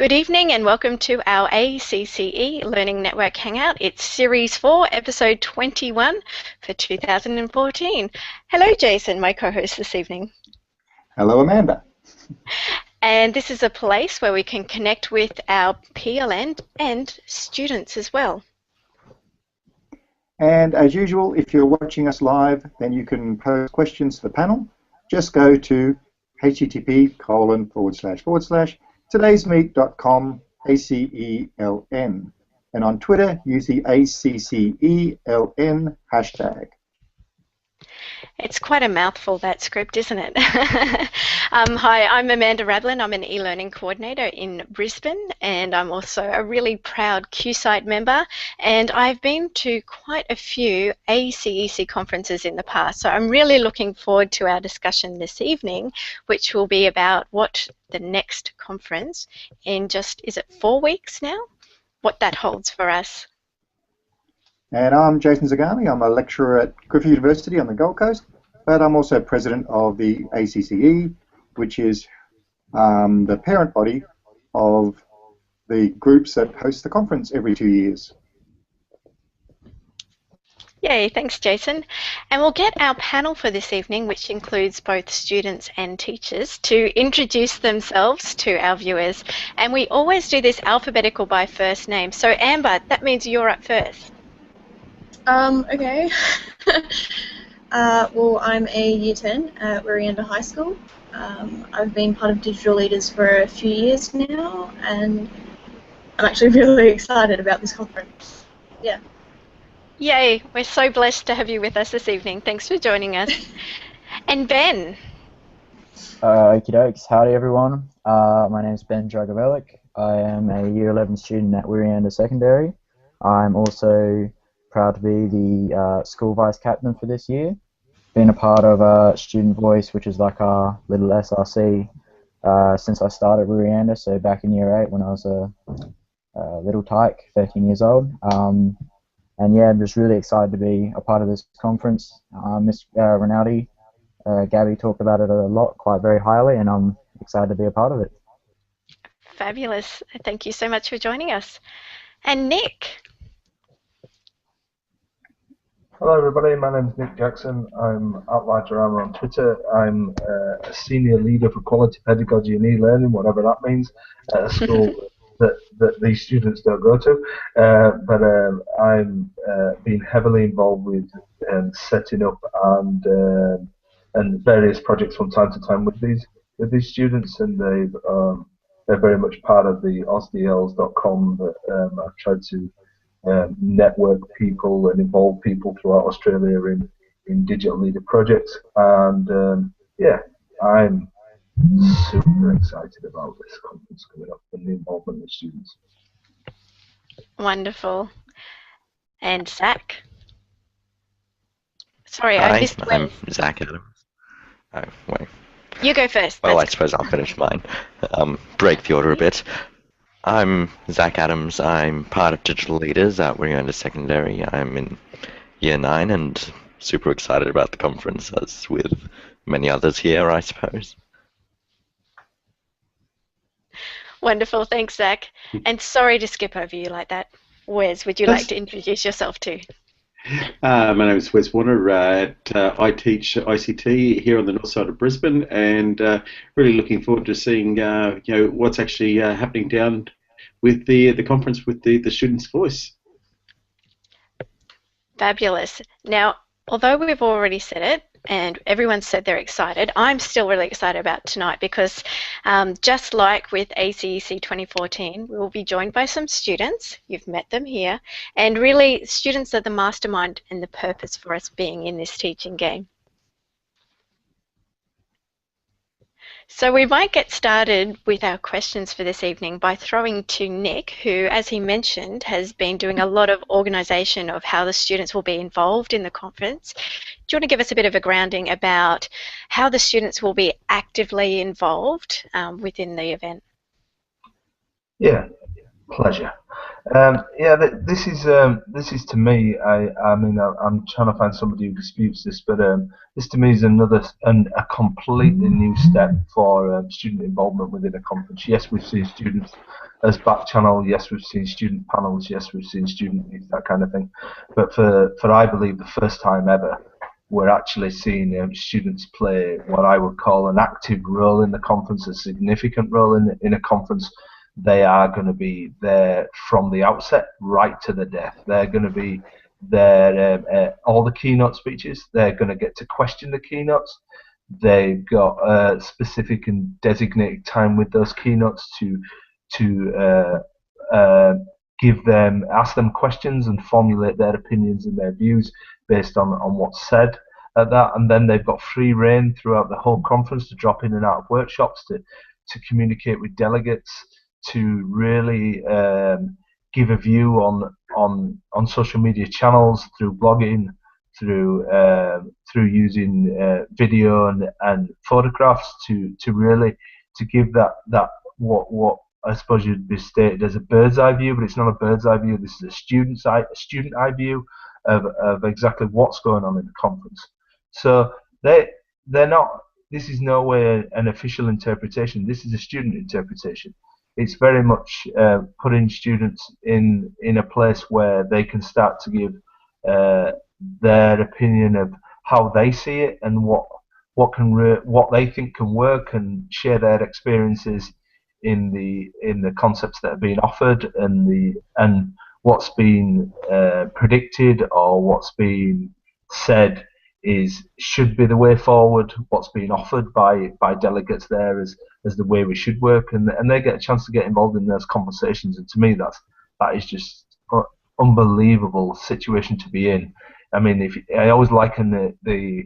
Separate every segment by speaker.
Speaker 1: Good evening and welcome to our ACCE Learning Network Hangout. It's Series 4, Episode 21 for 2014. Hello Jason, my co-host this evening.
Speaker 2: Hello Amanda.
Speaker 1: And this is a place where we can connect with our PLN and students as well.
Speaker 2: And as usual, if you're watching us live, then you can pose questions to the panel. Just go to http:// today'smeet.com/ACELN. And on Twitter, use the ACCELN hashtag.
Speaker 1: It's quite a mouthful, that script, isn't it? Hi, I'm Amanda Rablin. I'm an e-learning coordinator in Brisbane, and I'm also a really proud QSite member. And I've been to quite a few ACEC conferences in the past, so I'm really looking forward to our discussion this evening, which will be about what the next conference in just, is it 4 weeks now? What that holds for us.
Speaker 2: And I'm Jason Zagami. I'm a lecturer at Griffith University on the Gold Coast, but I'm also president of the ACCE, which is the parent body of the groups that host the conference every 2 years.
Speaker 1: Yay, thanks Jason. And we'll get our panel for this evening, which includes both students and teachers, to introduce themselves to our viewers. And we always do this alphabetical by first name. So Amber, that means you're up first.
Speaker 3: Okay. Well, I'm a Year 10 at Wirianda High School. I've been part of Digital Leaders for a few years now, and I'm actually really excited about this conference. Yeah.
Speaker 1: Yay, we're so blessed to have you with us this evening. Thanks for joining us. And Ben.
Speaker 4: Okie dokes. Howdy everyone. My name is Ben Dragovelik. I am a Year 11 student at Wirianda Secondary. I'm also proud to be the school vice captain for this year. Been a part of Student Voice, which is like our little SRC, since I started Wirianda, so back in Year 8 when I was a little tyke, 13 years old. And yeah, I'm just really excited to be a part of this conference. Miss Rinaldi, Gabby talked about it a lot, quite very highly, and I'm excited to be a part of it.
Speaker 1: Fabulous. Thank you so much for joining us. And Nick.
Speaker 5: Hello everybody, my name is Nick Jackson. I'm at Lighterama on Twitter. I'm a senior leader for quality pedagogy and e-learning, whatever that means, at a school that these students don't go to. But I'm been heavily involved with setting up and various projects from time to time with these students, and they're very much part of the osdls.com that I've tried to network people and involve people throughout Australia in digital leader projects, and yeah, I'm super excited about this conference coming up and the involvement of students.
Speaker 1: Wonderful. And Zach. Sorry,
Speaker 6: Hi,
Speaker 1: I missed
Speaker 6: I'm Zach Adams. Oh, wait.
Speaker 1: You go first.
Speaker 6: Well, I suppose I'll finish mine. Break the order a bit. I'm Zach Adams. I'm part of Digital Leaders at Wirianda Secondary. I'm in Year 9 and super excited about the conference, as with many others here, I suppose.
Speaker 1: Wonderful, thanks Zach. And sorry to skip over you like that. Wes, would you like to introduce yourself too?
Speaker 7: My name is Wes Warner. I teach ICT here on the north side of Brisbane, and really looking forward to seeing what's actually happening down with the conference with the students' voice.
Speaker 1: Fabulous. Now, although we've already said it, and everyone said they're excited, I'm still really excited about tonight because just like with ACEC 2014, we will be joined by some students. You've met them here, and really students are the mastermind and the purpose for us being in this teaching game. So we might get started with our questions for this evening by throwing to Nick, who, as he mentioned, has been doing a lot of organisation of how the students will be involved in the conference. Do you want to give us a bit of a grounding about how the students will be actively involved within the event?
Speaker 5: Yeah, pleasure. Yeah, this is to me. I mean, I'm trying to find somebody who disputes this, but this to me is a completely new step for student involvement within a conference. Yes, we've seen students as back channel. Yes, we've seen student panels. Yes, we've seen student meets, that kind of thing. But for I believe the first time ever, we're actually seeing students play what I would call an active role in the conference, a significant role in a conference. They are going to be there from the outset right to the death. They're going to be there all the keynote speeches. They're going to get to question the keynotes. They've got specific and designated time with those keynotes to ask them questions and formulate their opinions and their views based on what's said at that. And then they've got free reign throughout the whole conference to drop in and out of workshops, to communicate with delegates, to really give a view on social media channels, through blogging, through using video and photographs, to really to give that what I suppose you'd be stated as a bird's eye view, but it's not a bird's eye view. This is a student eye view of exactly what's going on in the conference. So they're not. This is no way an official interpretation. This is a student interpretation. It's very much putting students in a place where they can start to give their opinion of how they see it and what they think can work, and share their experiences in the concepts that are being offered, and what's being predicted or what's being said should be the way forward. What's being offered by delegates there as the way we should work, and they get a chance to get involved in those conversations. And to me, that is just an unbelievable situation to be in. I mean, I always liken the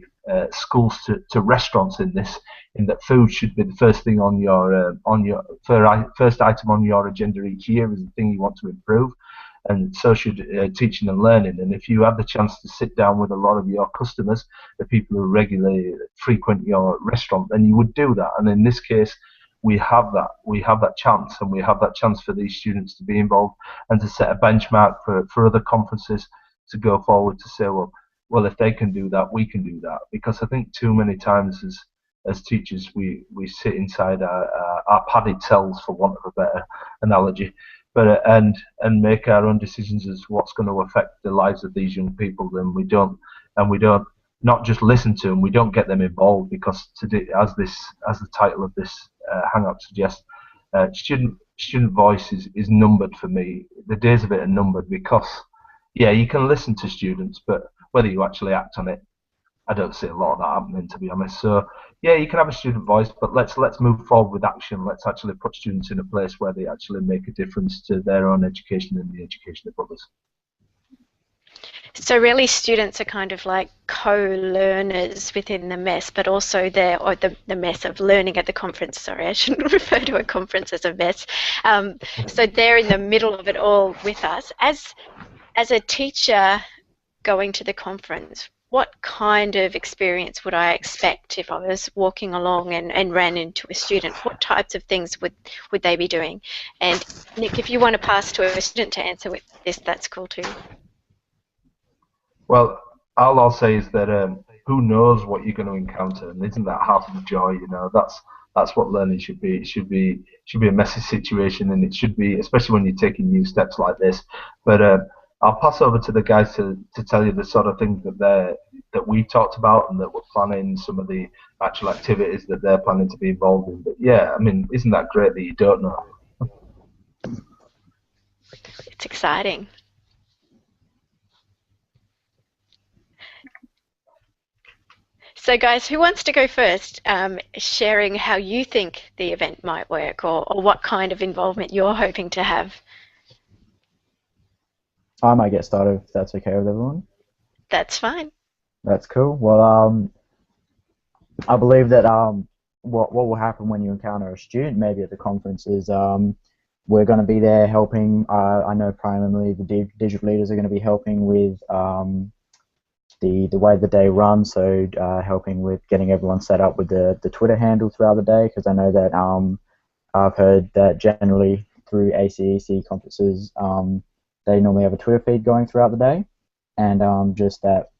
Speaker 5: schools to restaurants in that food should be the first thing on your first item on your agenda each year as the thing you want to improve. And so should teaching and learning. And if you have the chance to sit down with a lot of your customers, the people who regularly frequent your restaurant, then you would do that. And in this case, we have that chance, and we have that chance for these students to be involved and to set a benchmark for other conferences to go forward to say, well, if they can do that, we can do that. Because I think too many times as teachers, we sit inside our padded cells, for want of a better analogy, but and make our own decisions as what's going to affect the lives of these young people. Then we don't not just listen to them, we don't get them involved, because today, as the title of this hangout suggests, student voice is numbered for me. The days of it are numbered, because yeah, you can listen to students, but whether you actually act on it, I don't see a lot of that happening, to be honest. So yeah, you can have a student voice, but let's move forward with action. Let's actually put students in a place where they actually make a difference to their own education and the education of others.
Speaker 1: So really, students are kind of like co-learners within the mess, but also the mess of learning at the conference. Sorry, I shouldn't refer to a conference as a mess. So they're in the middle of it all with us. As a teacher going to the conference, what kind of experience would I expect if I was walking along and ran into a student? What types of things would they be doing? And Nick, if you want to pass to a student to answer with this, that's cool too.
Speaker 5: Well, all I'll say is that who knows what you're going to encounter, and isn't that half of the joy? You know, that's what learning should be. It should be a messy situation, and it should be, especially when you're taking new steps like this. But I'll pass over to the guys to tell you the sort of things that we talked about and that we're planning, some of the actual activities that they're planning to be involved in. But yeah, I mean, isn't that great that you don't know?
Speaker 1: It's exciting. So guys, who wants to go first, sharing how you think the event might work, or what kind of involvement you're hoping to have?
Speaker 4: I might get started if that's okay with everyone.
Speaker 1: That's fine.
Speaker 4: That's cool. Well, I believe that what will happen when you encounter a student maybe at the conference is we're going to be there helping. I know primarily the digital leaders are going to be helping with the way the day runs, so helping with getting everyone set up with the Twitter handle throughout the day, because I know that I've heard that generally through ACEC conferences, they normally have a Twitter feed going throughout the day, and just that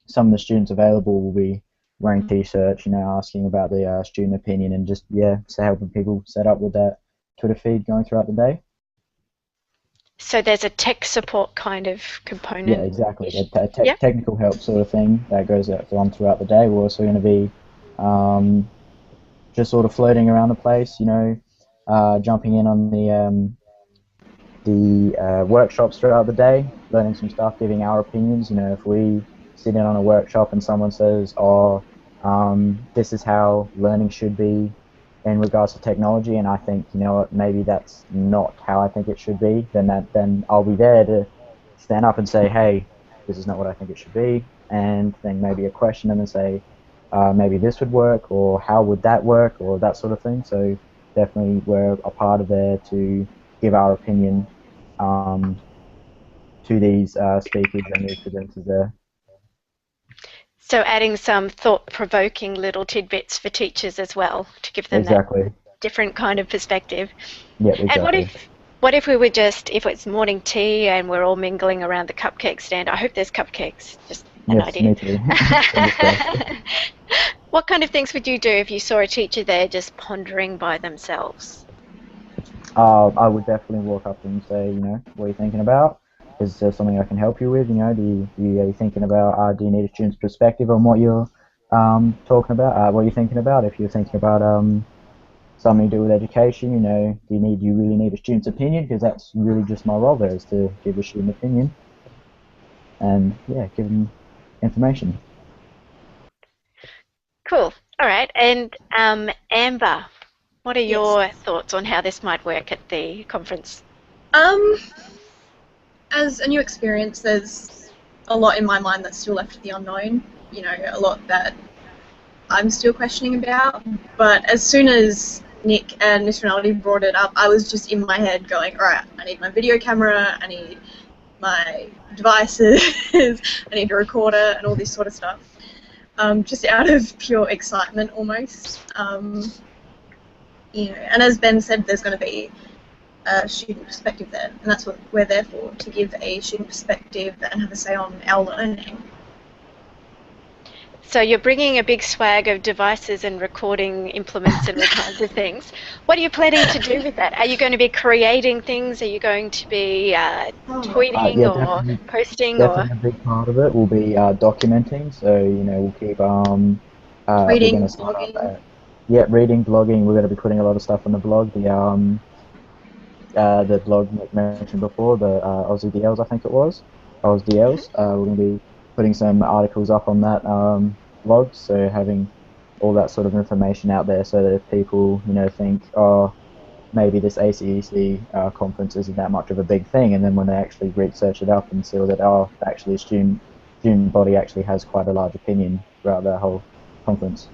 Speaker 4: some of the students available will be wearing t-shirts, asking about the student opinion, and just so helping people set up with that Twitter feed going throughout the day.
Speaker 1: So there's a tech support kind of component.
Speaker 4: Yeah, exactly. A technical help sort of thing that goes on throughout the day. We're also going to be just sort of floating around the place, jumping in on the workshops throughout the day, learning some stuff, giving our opinions. If we sit in on a workshop and someone says, this is how learning should be in regards to technology, and I think, maybe that's not how I think it should be, then I'll be there to stand up and say, hey, this is not what I think it should be, and then maybe a question them and say, maybe this would work, or how would that work, or that sort of thing. So definitely we're a part of there to give our opinion to these speakers and these presenters there.
Speaker 1: So adding some thought-provoking little tidbits for teachers as well to give them that different kind of perspective.
Speaker 4: Yeah, exactly.
Speaker 1: And what if we were if it's morning tea and we're all mingling around the cupcake stand? I hope there's cupcakes. Just an idea.
Speaker 4: Me too.
Speaker 1: What kind of things would you do if you saw a teacher there just pondering by themselves?
Speaker 4: I would definitely walk up and say, what are you thinking about? Is there something I can help you with? Are you thinking about, do you need a student's perspective on what you're talking about? What are you thinking about? If you're thinking about something to do with education, do you really need a student's opinion? Because that's really just my role there, is to give a student opinion and, give them information.
Speaker 1: Cool. All right. And Amber, what are your thoughts on how this might work at the conference?
Speaker 3: As a new experience, there's a lot in my mind that's still left to the unknown, a lot that I'm still questioning about. But as soon as Nick and Miss Rinaldi brought it up, I was just in my head going, all right, I need my video camera, I need my devices, I need a recorder, and all this sort of stuff. Just out of pure excitement almost. And as Ben said, there's going to be a student perspective there, and that's what we're there for, to give a student perspective and have a say on our learning.
Speaker 1: So you're bringing a big swag of devices and recording implements and all kinds of things. What are you planning to do with that? Are you going to be creating things? Are you going to be tweeting or posting?
Speaker 4: Definitely a big part of it will be documenting. So, we'll keep
Speaker 3: reading, blogging.
Speaker 4: Reading, blogging. We're going to be putting a lot of stuff on the blog. The blog Nick mentioned before, the Aussie DLs, I think it was. Aussie DLs. We're going to be putting some articles up on that blog, so having all that sort of information out there, so that if people, think, maybe this ACEC conference isn't that much of a big thing, and then when they actually research it up and see that, actually student body actually has quite a large opinion throughout the whole conference.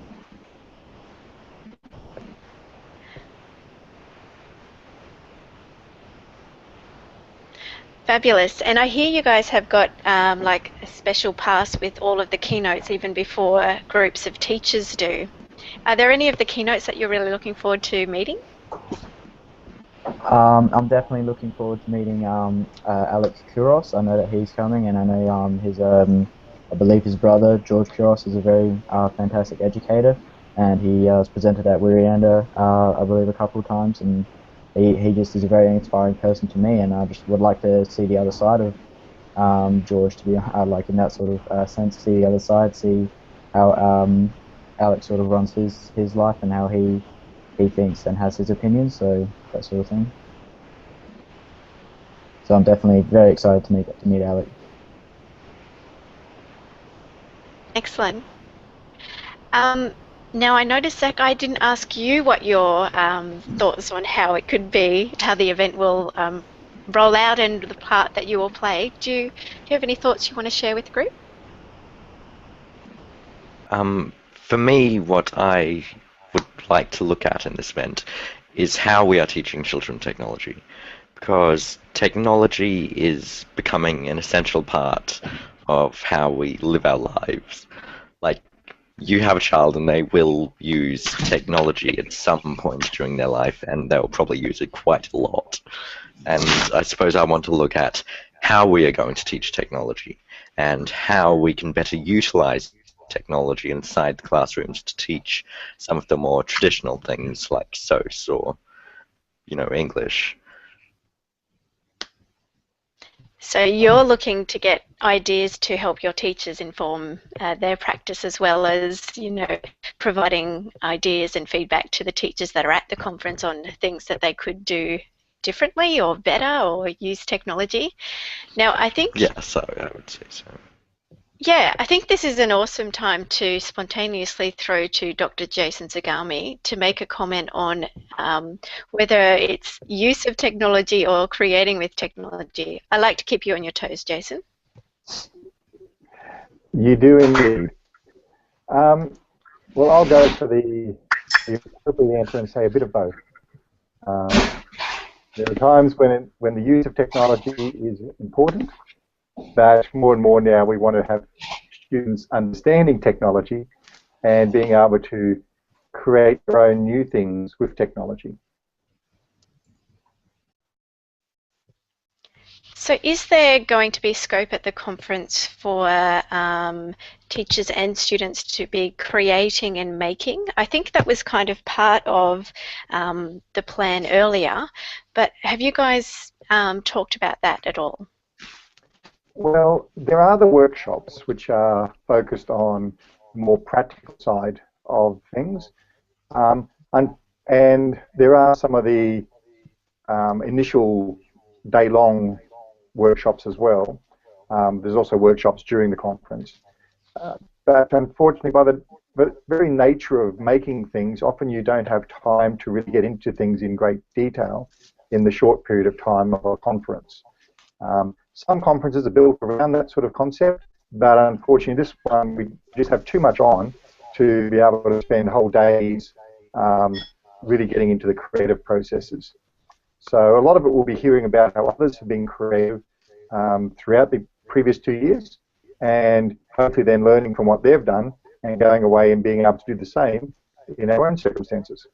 Speaker 1: Fabulous. And I hear you guys have got like a special pass with all of the keynotes even before groups of teachers do. Are there any of the keynotes that you're really looking forward to meeting?
Speaker 4: I'm definitely looking forward to meeting Alex Kouros. I know that he's coming, and I know I believe his brother, George Kouros, is a very fantastic educator, and he was presented at Wirianda, I believe, a couple of times, and he just is a very inspiring person to me, and I just would like to see the other side of George, to be like in that sort of sense, see the other side, see how Alex sort of runs his life and how he thinks and has his opinions, so that sort of thing. So I'm definitely very excited to meet Alex.
Speaker 1: Excellent. Now I noticed, Zach, I didn't ask you what your thoughts on how it could be, how the event will roll out and the part that you will play. Do you have any thoughts you want to share with the group?
Speaker 6: For me, what I would like to look at in this event is how we are teaching children technology, because technology is becoming an essential part of how we live our lives. Like, you have a child and they will use technology at some point during their life, and they'll probably use it quite a lot. And I suppose I want to look at how we are going to teach technology and how we can better utilize technology inside the classrooms to teach some of the more traditional things like SOS or, English.
Speaker 1: So you're looking to get ideas to help your teachers inform their practice, as well as, providing ideas and feedback to the teachers that are at the conference on things that they could do differently or better or use technology. Now, I think...
Speaker 6: Yeah, so I would say so.
Speaker 1: Yeah, I think this is an awesome time to spontaneously throw to Dr. Jason Zagami to make a comment on whether it's use of technology or creating with technology. I like to keep you on your toes, Jason.
Speaker 2: You do indeed. Well, I'll go for the appropriate answer and say a bit of both. There are times when the use of technology is important, but more and more now we want to have students understanding technology and being able to create their own new things with technology.
Speaker 1: So is there going to be scope at the conference for teachers and students to be creating and making? I think that was kind of part of the plan earlier, but have you guys talked about that at all?
Speaker 2: Well, there are the workshops which are focused on the more practical side of things, and there are some of the initial day-long workshops as well. There's also workshops during the conference. But unfortunately, by the very nature of making things, often you don't have time to really get into things in great detail in the short period of time of a conference. Some conferences are built around that sort of concept, but unfortunately this one we just have too much on to be able to spend whole days really getting into the creative processes. So a lot of it we'll be hearing about how others have been creative throughout the previous 2 years, and hopefully then learning from what they've done and going away and being able to do the same in our own circumstances.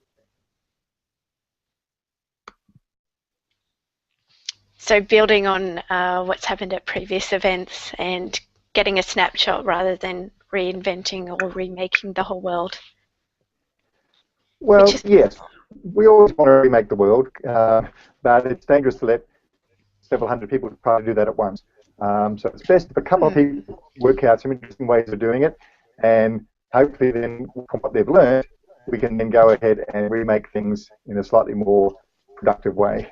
Speaker 1: So building on what's happened at previous events and getting a snapshot rather than reinventing or remaking the whole world.
Speaker 2: Well, yes, we always want to remake the world, but it's dangerous to let several hundred people try to do that at once. So it's best if a couple of people work out some interesting ways of doing it, and hopefully then from what they've learned, we can then go ahead and remake things in a slightly more productive way.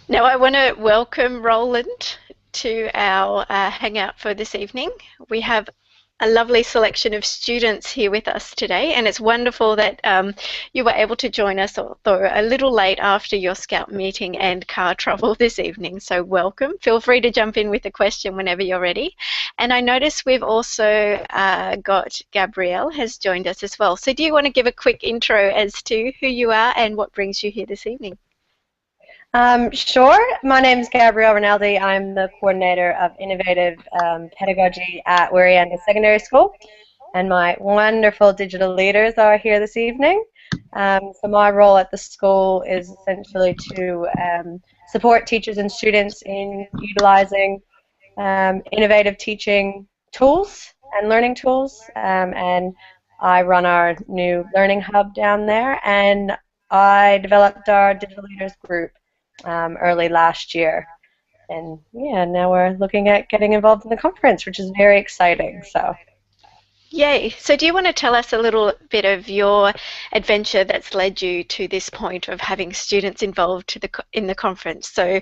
Speaker 1: Now I want to welcome Roland to our hangout for this evening. We have a lovely selection of students here with us today, and it's wonderful that you were able to join us, although a little late after your Scout meeting and car trouble this evening. So welcome. Feel free to jump in with a question whenever you're ready. And I notice we've also got Gabrielle has joined us as well. So do you want to give a quick intro as to who you are and what brings you here this evening?
Speaker 8: Sure. My name is Gabrielle Rinaldi. I'm the coordinator of innovative pedagogy at Wirianda Secondary School, and my wonderful digital leaders are here this evening. So my role at the school is essentially to support teachers and students in utilizing innovative teaching tools and learning tools, and I run our new learning hub down there, and I developed our digital leaders group early last year, and yeah, now we're looking at getting involved in the conference, which is very exciting. So,
Speaker 1: yay! So, do you want to tell us a little bit of your adventure that's led you to this point of having students involved in the conference? So,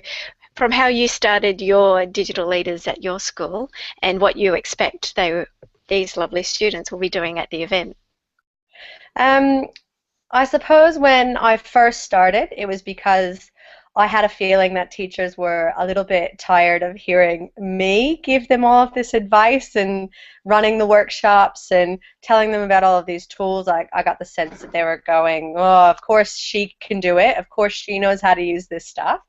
Speaker 1: from how you started your digital leaders at your school and what you expect these lovely students will be doing at the event.
Speaker 8: I suppose when I first started, it was because I had a feeling that teachers were a little bit tired of hearing me give them all of this advice and running the workshops and telling them about all of these tools. I got the sense that they were going, oh, of course she can do it. Of course she knows how to use this stuff.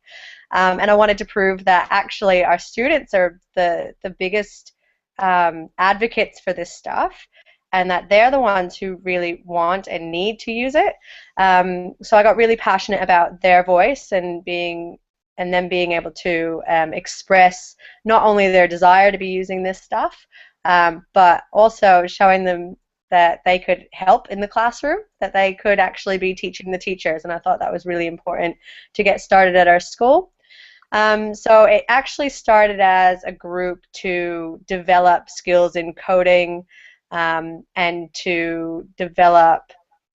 Speaker 8: And I wanted to prove that actually our students are the biggest advocates for this stuff, and that they're the ones who really want and need to use it. So I got really passionate about their voice and them being able to express not only their desire to be using this stuff, but also showing them that they could help in the classroom, that they could actually be teaching the teachers, and I thought that was really important to get started at our school. So it actually started as a group to develop skills in coding, and to develop,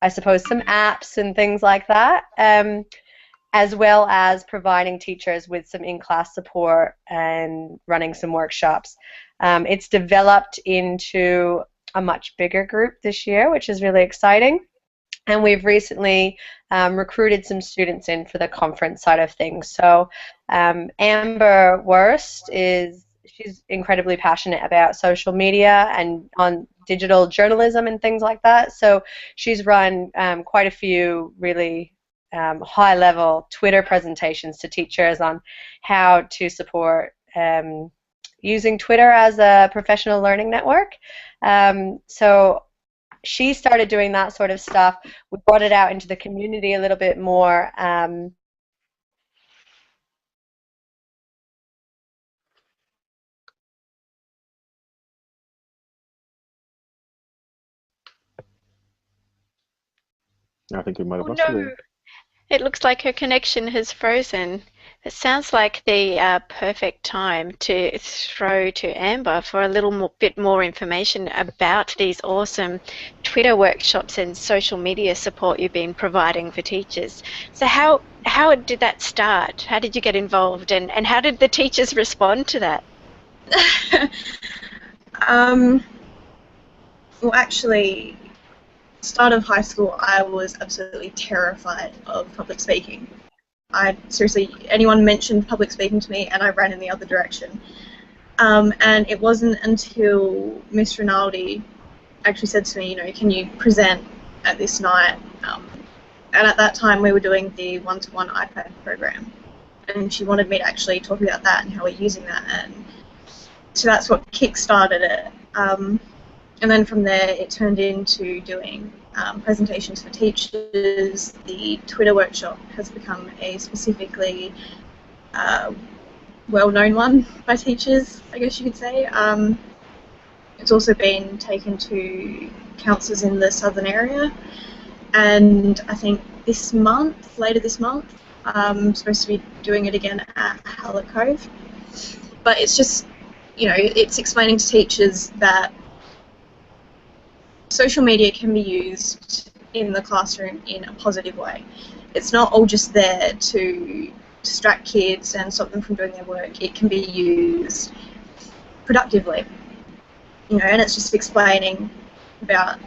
Speaker 8: I suppose, some apps and things like that, as well as providing teachers with some in-class support and running some workshops. It's developed into a much bigger group this year, which is really exciting. And we've recently recruited some students in for the conference side of things. So Amber Wurst she's incredibly passionate about social media and on digital journalism and things like that. So she's run quite a few really high-level Twitter presentations to teachers on how to support using Twitter as a professional learning network. So she started doing that sort of stuff. We brought it out into the community a little bit more.
Speaker 9: I think we might have
Speaker 1: Oh
Speaker 9: lost her
Speaker 1: no,
Speaker 9: there.
Speaker 1: it looks like her connection has frozen. It sounds like the perfect time to throw to Amber for a little bit more information about these awesome Twitter workshops and social media support you've been providing for teachers. So how did that start? How did you get involved, and how did the teachers respond to that?
Speaker 3: Well, actually, start of high school, I was absolutely terrified of public speaking. Seriously, anyone mentioned public speaking to me, and I ran in the other direction. And it wasn't until Miss Rinaldi actually said to me, can you present at this night? And at that time, we were doing the one-to-one iPad program, and she wanted me to actually talk about that and how we're using that, and so that's what kick-started it. And then from there, it turned into doing presentations for teachers. The Twitter workshop has become a specifically well-known one by teachers, I guess you could say. It's also been taken to councils in the southern area, and I think later this month, I'm supposed to be doing it again at Hallett Cove. But it's just, it's explaining to teachers that social media can be used in the classroom in a positive way. It's not all just there to distract kids and stop them from doing their work. It can be used productively, and it's just explaining about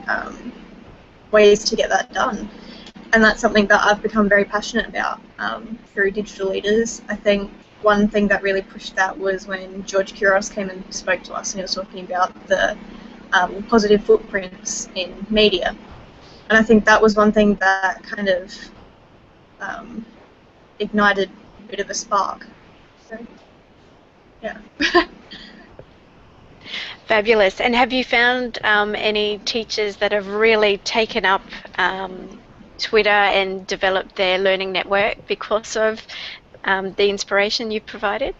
Speaker 3: ways to get that done. And that's something that I've become very passionate about through Digital Leaders. I think one thing that really pushed that was when George Kouros came and spoke to us, and he was talking about the positive footprints in media. And I think that was one thing that kind of ignited a bit of a spark. So, yeah.
Speaker 1: Fabulous. And have you found any teachers that have really taken up Twitter and developed their learning network because of the inspiration you've provided?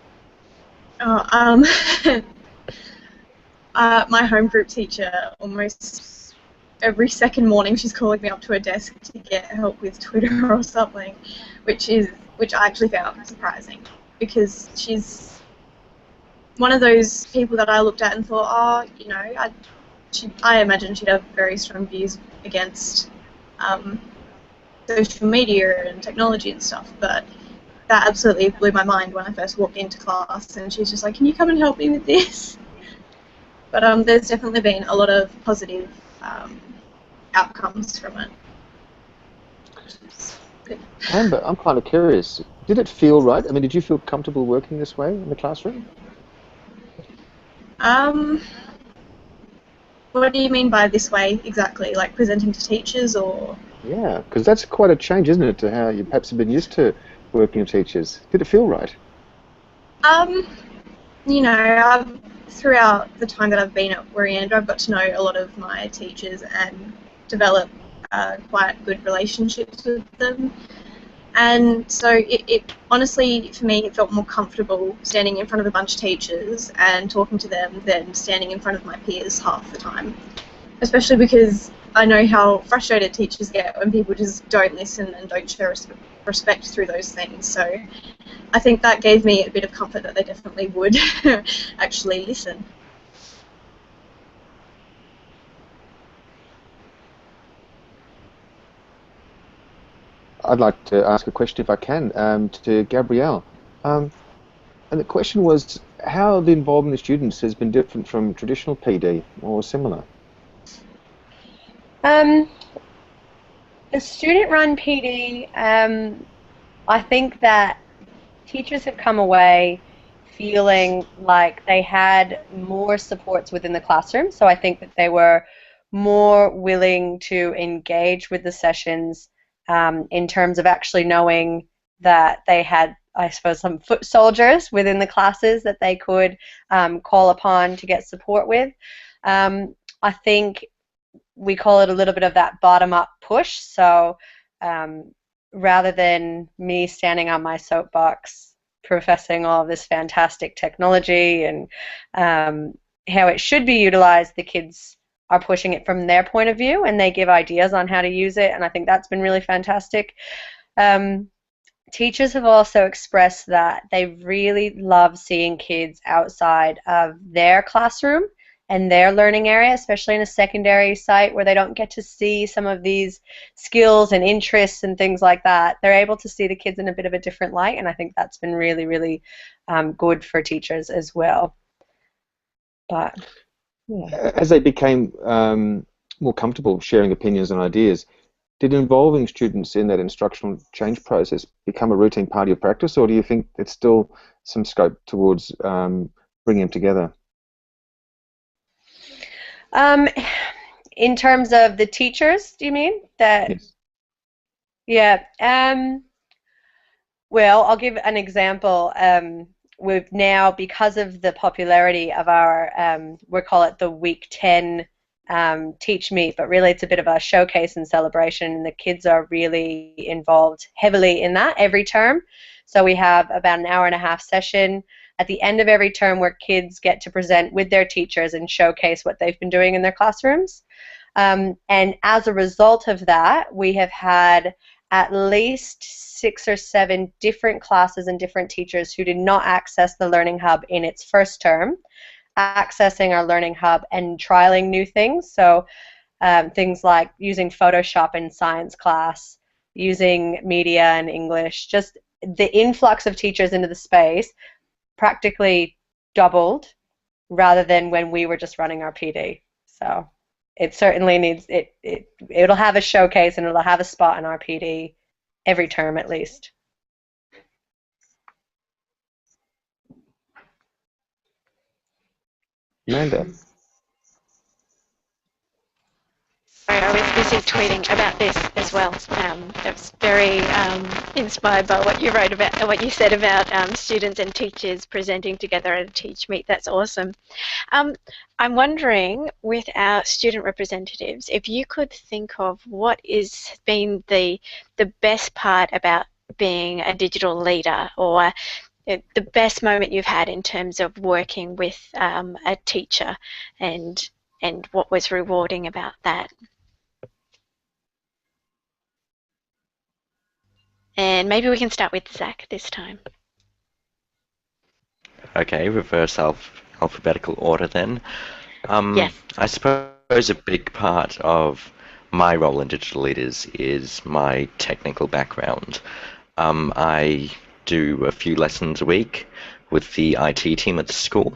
Speaker 3: My home group teacher, almost every second morning, she's calling me up to her desk to get help with Twitter or something, which I actually found surprising, because she's one of those people that I looked at and thought, I imagine she'd have very strong views against social media and technology and stuff, but that absolutely blew my mind when I first walked into class, and she's just like, "Can you come and help me with this?" But there's definitely been a lot of positive outcomes from it.
Speaker 9: Amber, I'm kind of curious. Did it feel right? I mean, did you feel comfortable working this way in the classroom?
Speaker 3: What do you mean by this way exactly? Like presenting to teachers, or?
Speaker 9: Yeah, because that's quite a change, isn't it, to how you perhaps have been used to working with teachers. Did it feel right?
Speaker 3: I've throughout the time that I've been at Warianda, I've got to know a lot of my teachers and develop quite good relationships with them. And so it honestly, for me, it felt more comfortable standing in front of a bunch of teachers and talking to them than standing in front of my peers half the time. Especially because I know how frustrated teachers get when people just don't listen and don't show respect through those things. So I think that gave me a bit of comfort that they definitely would actually listen.
Speaker 9: I'd like to ask a question, if I can, to Gabrielle. And the question was, how the involvement of students has been different from traditional PD or similar?
Speaker 8: The student-run PD, I think that teachers have come away feeling like they had more supports within the classroom. So I think that they were more willing to engage with the sessions in terms of actually knowing that they had, I suppose, some foot soldiers within the classes that they could call upon to get support with. I think we call it a little bit of that bottom-up push. So rather than me standing on my soapbox professing all of this fantastic technology and how it should be utilized, the kids are pushing it from their point of view, and they give ideas on how to use it, and I think that's been really fantastic. Teachers have also expressed that they really love seeing kids outside of their classroom and their learning area, especially in a secondary site where they don't get to see some of these skills and interests and things like that. They're able to see the kids in a bit of a different light, and I think that's been really, really good for teachers as well. But yeah.
Speaker 9: As they became more comfortable sharing opinions and ideas, did involving students in that instructional change process become a routine part of your practice, or do you think there's still some scope towards bringing them together?
Speaker 8: In terms of the teachers, do you mean? That? Yes. Yeah. Well, I'll give an example. We've now, because of the popularity of our, we call it the Week 10 Teach Meet, but really it's a bit of a showcase and celebration, and the kids are really involved heavily in that every term. So we have about an hour-and-a-half session at the end of every term where kids get to present with their teachers and showcase what they've been doing in their classrooms. And as a result of that, we have had at least 6 or 7 different classes and different teachers who did not access the Learning Hub in its first term, accessing our Learning Hub and trialing new things. So things like using Photoshop in science class, using media and English, just the influx of teachers into the space practically doubled rather than when we were just running our PD. So it certainly needs, it'll have a showcase and it'll have a spot in our PD every term at least.
Speaker 9: Amanda.
Speaker 1: I was busy tweeting about this as well. I was very inspired by what you wrote about, what you said about students and teachers presenting together at a Teach Meet. That's awesome. I'm wondering, with our student representatives, if you could think of what has been the best part about being a digital leader, or the best moment you've had in terms of working with a teacher, and what was rewarding about that. And maybe we can start with Zach this time.
Speaker 6: Okay, reverse alphabetical order then.
Speaker 1: Yes.
Speaker 6: I suppose a big part of my role in Digital Leaders is my technical background. I do a few lessons a week with the IT team at the school.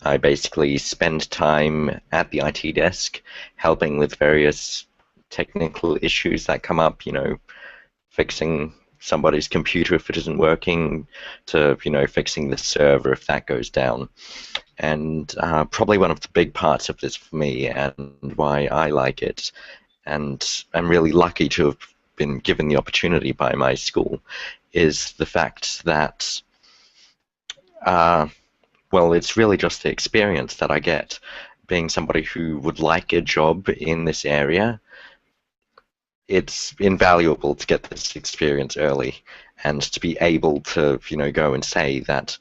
Speaker 6: I basically spend time at the IT desk helping with various technical issues that come up, you know, fixing somebody's computer if it isn't working, to, you know, fixing the server if that goes down. And probably one of the big parts of this for me, and why I like it, and I'm really lucky to have been given the opportunity by my school, is the fact that well, it's really just the experience that I get. Being somebody who would like a job in this area, it's invaluable to get this experience early and to be able to, go and say that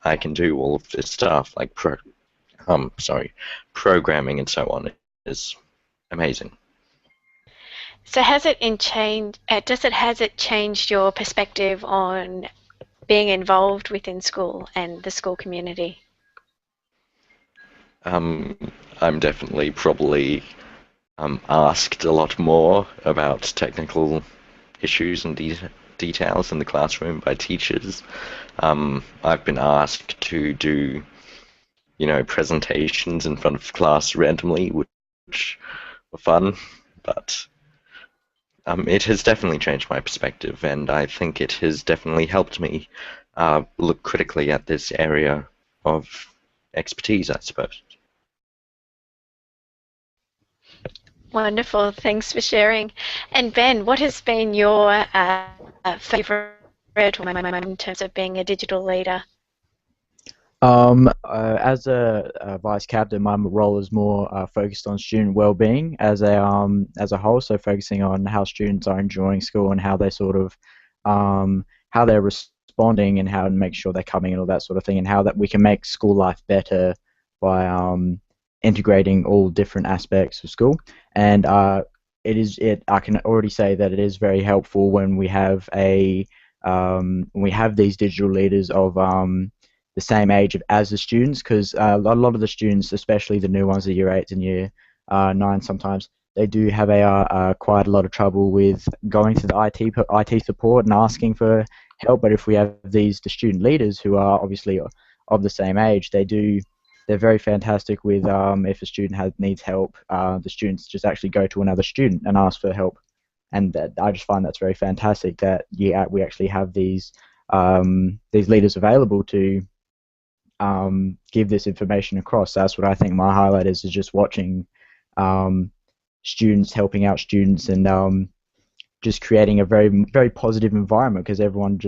Speaker 6: I can do all of this stuff, like programming and so on, is amazing.
Speaker 1: So has it changed your perspective on being involved within school and the school community?
Speaker 6: I'm definitely probably asked a lot more about technical issues and details in the classroom by teachers. I've been asked to do, presentations in front of class randomly, which were fun, but it has definitely changed my perspective, and I think it has definitely helped me look critically at this area of expertise, I suppose.
Speaker 1: Wonderful, thanks for sharing. And Ben, what has been your favourite moment in terms of being a digital leader?
Speaker 4: As a vice captain, my role is more focused on student well-being as a whole. So focusing on how students are enjoying school and how they sort of how they're responding and how to make sure they're coming and all that sort of thing, and how that we can make school life better by integrating all different aspects of school. And I can already say that it is very helpful when we have these digital leaders of the same age as the students, because a lot of the students, especially the new ones, the year 8s and year 9, sometimes they do have quite a lot of trouble with going to the IT support and asking for help. But if we have the student leaders who are obviously of the same age, they're very fantastic with if a student needs help, the students just actually go to another student and ask for help. And I just find that's very fantastic that we actually have these leaders available to give this information across. That's what I think my highlight is just watching students helping out students and just creating a very, very positive environment, because everyone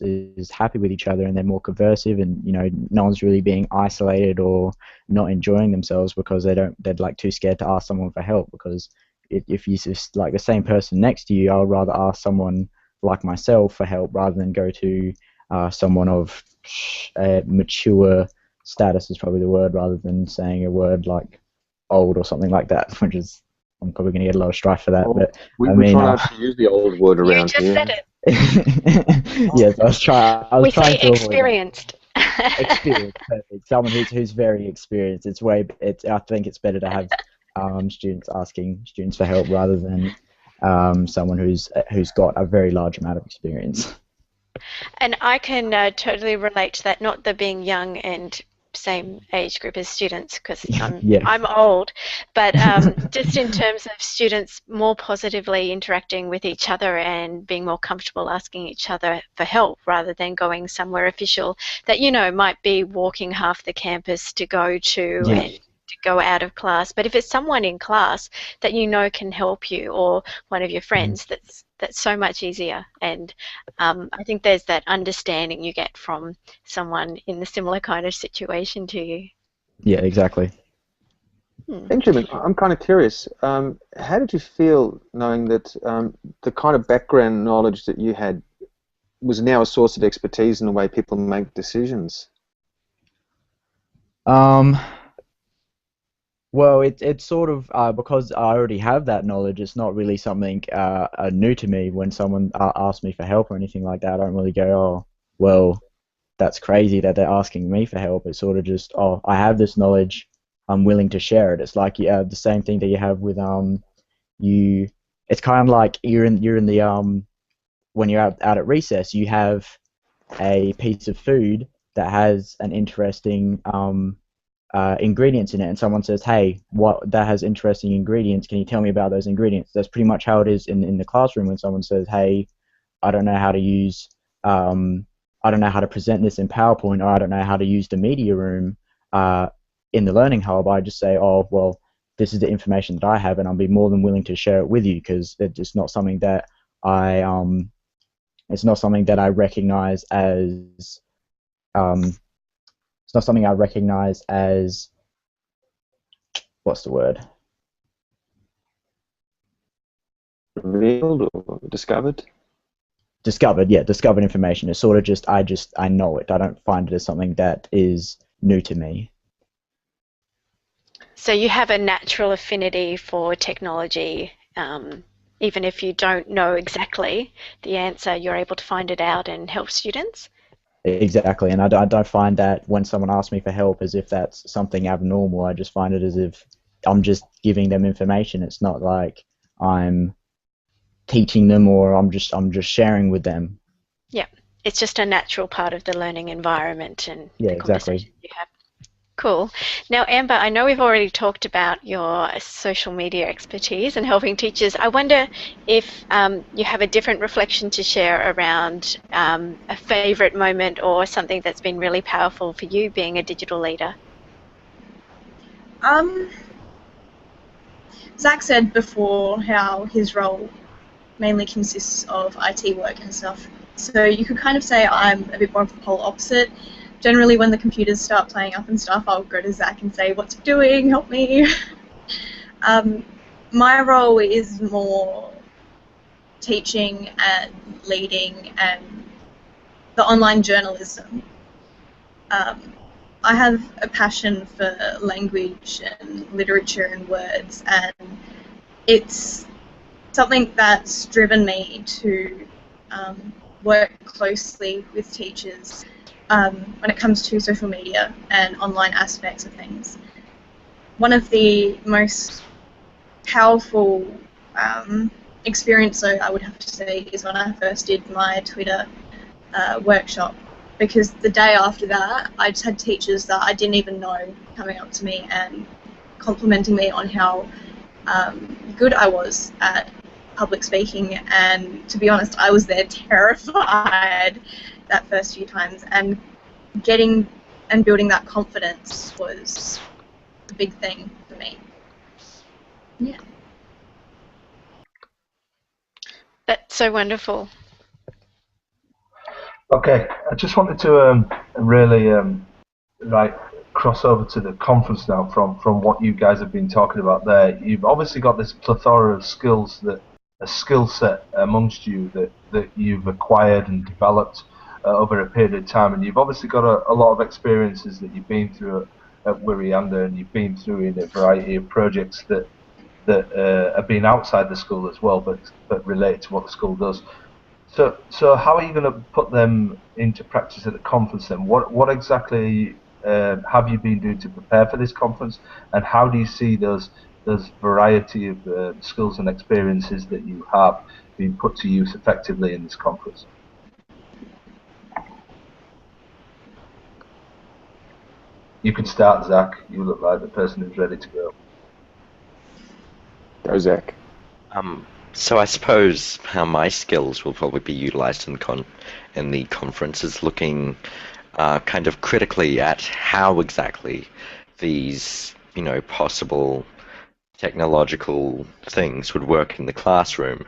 Speaker 4: is happy with each other and they're more conversive, and no one's really being isolated or not enjoying themselves because they're like too scared to ask someone for help. Because if you just like the same person next to you, I would rather ask someone like myself for help rather than go to someone of mature status is probably the word, rather than saying a word like old or something like that, which is, I'm probably going to get a lot of strife for that.
Speaker 9: Well,
Speaker 4: but
Speaker 9: we
Speaker 4: mean,
Speaker 9: try not to use the old word around
Speaker 1: you just
Speaker 9: here.
Speaker 1: said it.
Speaker 4: Yes, I was trying to
Speaker 1: experienced.
Speaker 4: Experienced, perfect. Someone who's very experienced. I think it's better to have students asking students for help rather than someone who's got a very large amount of experience.
Speaker 1: And I can totally relate to that, not the being young and same age group as students, because I'm old, but just in terms of students more positively interacting with each other and being more comfortable asking each other for help rather than going somewhere official that might be walking half the campus to go to and to go out of class. But if it's someone in class that can help you, or one of your friends, that's so much easier. And I think there's that understanding you get from someone in a similar kind of situation to you.
Speaker 4: Yeah, exactly.
Speaker 9: Benjamin, I'm kind of curious. How did you feel knowing that the kind of background knowledge that you had was now a source of expertise in the way people make decisions?
Speaker 4: Well, it's sort of because I already have that knowledge. It's not really something new to me. When someone asks me for help or anything like that, I don't really go, "Oh, well, that's crazy that they're asking me for help." It's sort of just, "Oh, I have this knowledge. I'm willing to share it." It's like the same thing that you have with you. It's kind of like you're in the when you're out at recess, you have a piece of food that has an interesting ingredients in it, and someone says, "Hey, that has interesting ingredients. Can you tell me about those ingredients?" That's pretty much how it is in the classroom when someone says, "Hey, I don't know how to use, I don't know how to present this in PowerPoint, or I don't know how to use the media room in the Learning Hub." I just say, "Oh, well, this is the information that I have, and I'll be more than willing to share it with you, because it's not something that I recognize as It's not something I recognize as, what's the word?
Speaker 9: Revealed or discovered?
Speaker 4: Discovered, yeah, discovered information. It's sort of just I know it. I don't find it as something that is new to me.
Speaker 1: So you have a natural affinity for technology. Even if you don't know exactly the answer, you're able to find it out and help students?
Speaker 4: Exactly, and I don't find that when someone asks me for help as if that's something abnormal. I just find it as if I'm just giving them information. It's not like I'm teaching them or I'm just sharing with them.
Speaker 1: Yeah, it's just a natural part of the learning environment and
Speaker 4: Yeah,
Speaker 1: the
Speaker 4: exactly.
Speaker 1: conversations you have. Cool. Now, Amber, I know we've already talked about your social media expertise and helping teachers. I wonder if you have a different reflection to share around a favourite moment or something that's been really powerful for you being a digital leader.
Speaker 3: Zach said before how his role mainly consists of IT work and stuff. So you could kind of say I'm a bit more of the polar opposite. Generally, when the computers start playing up and stuff, I'll go to Zach and say, "What's it doing? Help me." My role is more teaching and leading and the online journalism. I have a passion for language and literature and words, and it's something that's driven me to work closely with teachers when it comes to social media and online aspects of things. One of the most powerful experience, though, I would have to say, is when I first did my Twitter workshop, because the day after that, I just had teachers that I didn't even know coming up to me and complimenting me on how good I was at public speaking, and to be honest, I was there terrified that first few times, and getting and building that confidence was a big thing for me. Yeah.
Speaker 1: That's so wonderful.
Speaker 5: Okay, I just wanted to really cross over to the conference now from what you guys have been talking about there. You've obviously got this plethora of skills, a skill set amongst you that you've acquired and developed over a period of time, and you've obviously got a lot of experiences that you've been through at Wirianda, and you've been through in a variety of projects that have been outside the school as well, but related to what the school does. So how are you going to put them into practice at the conference then? What exactly have you been doing to prepare for this conference, and how do you see those variety of skills and experiences that you have being put to use effectively in this conference? You can start, Zach. You look like the person who's ready to go.
Speaker 9: Go, Zach.
Speaker 6: So I suppose how my skills will probably be utilized in the conference is looking kind of critically at how exactly these, possible technological things would work in the classroom,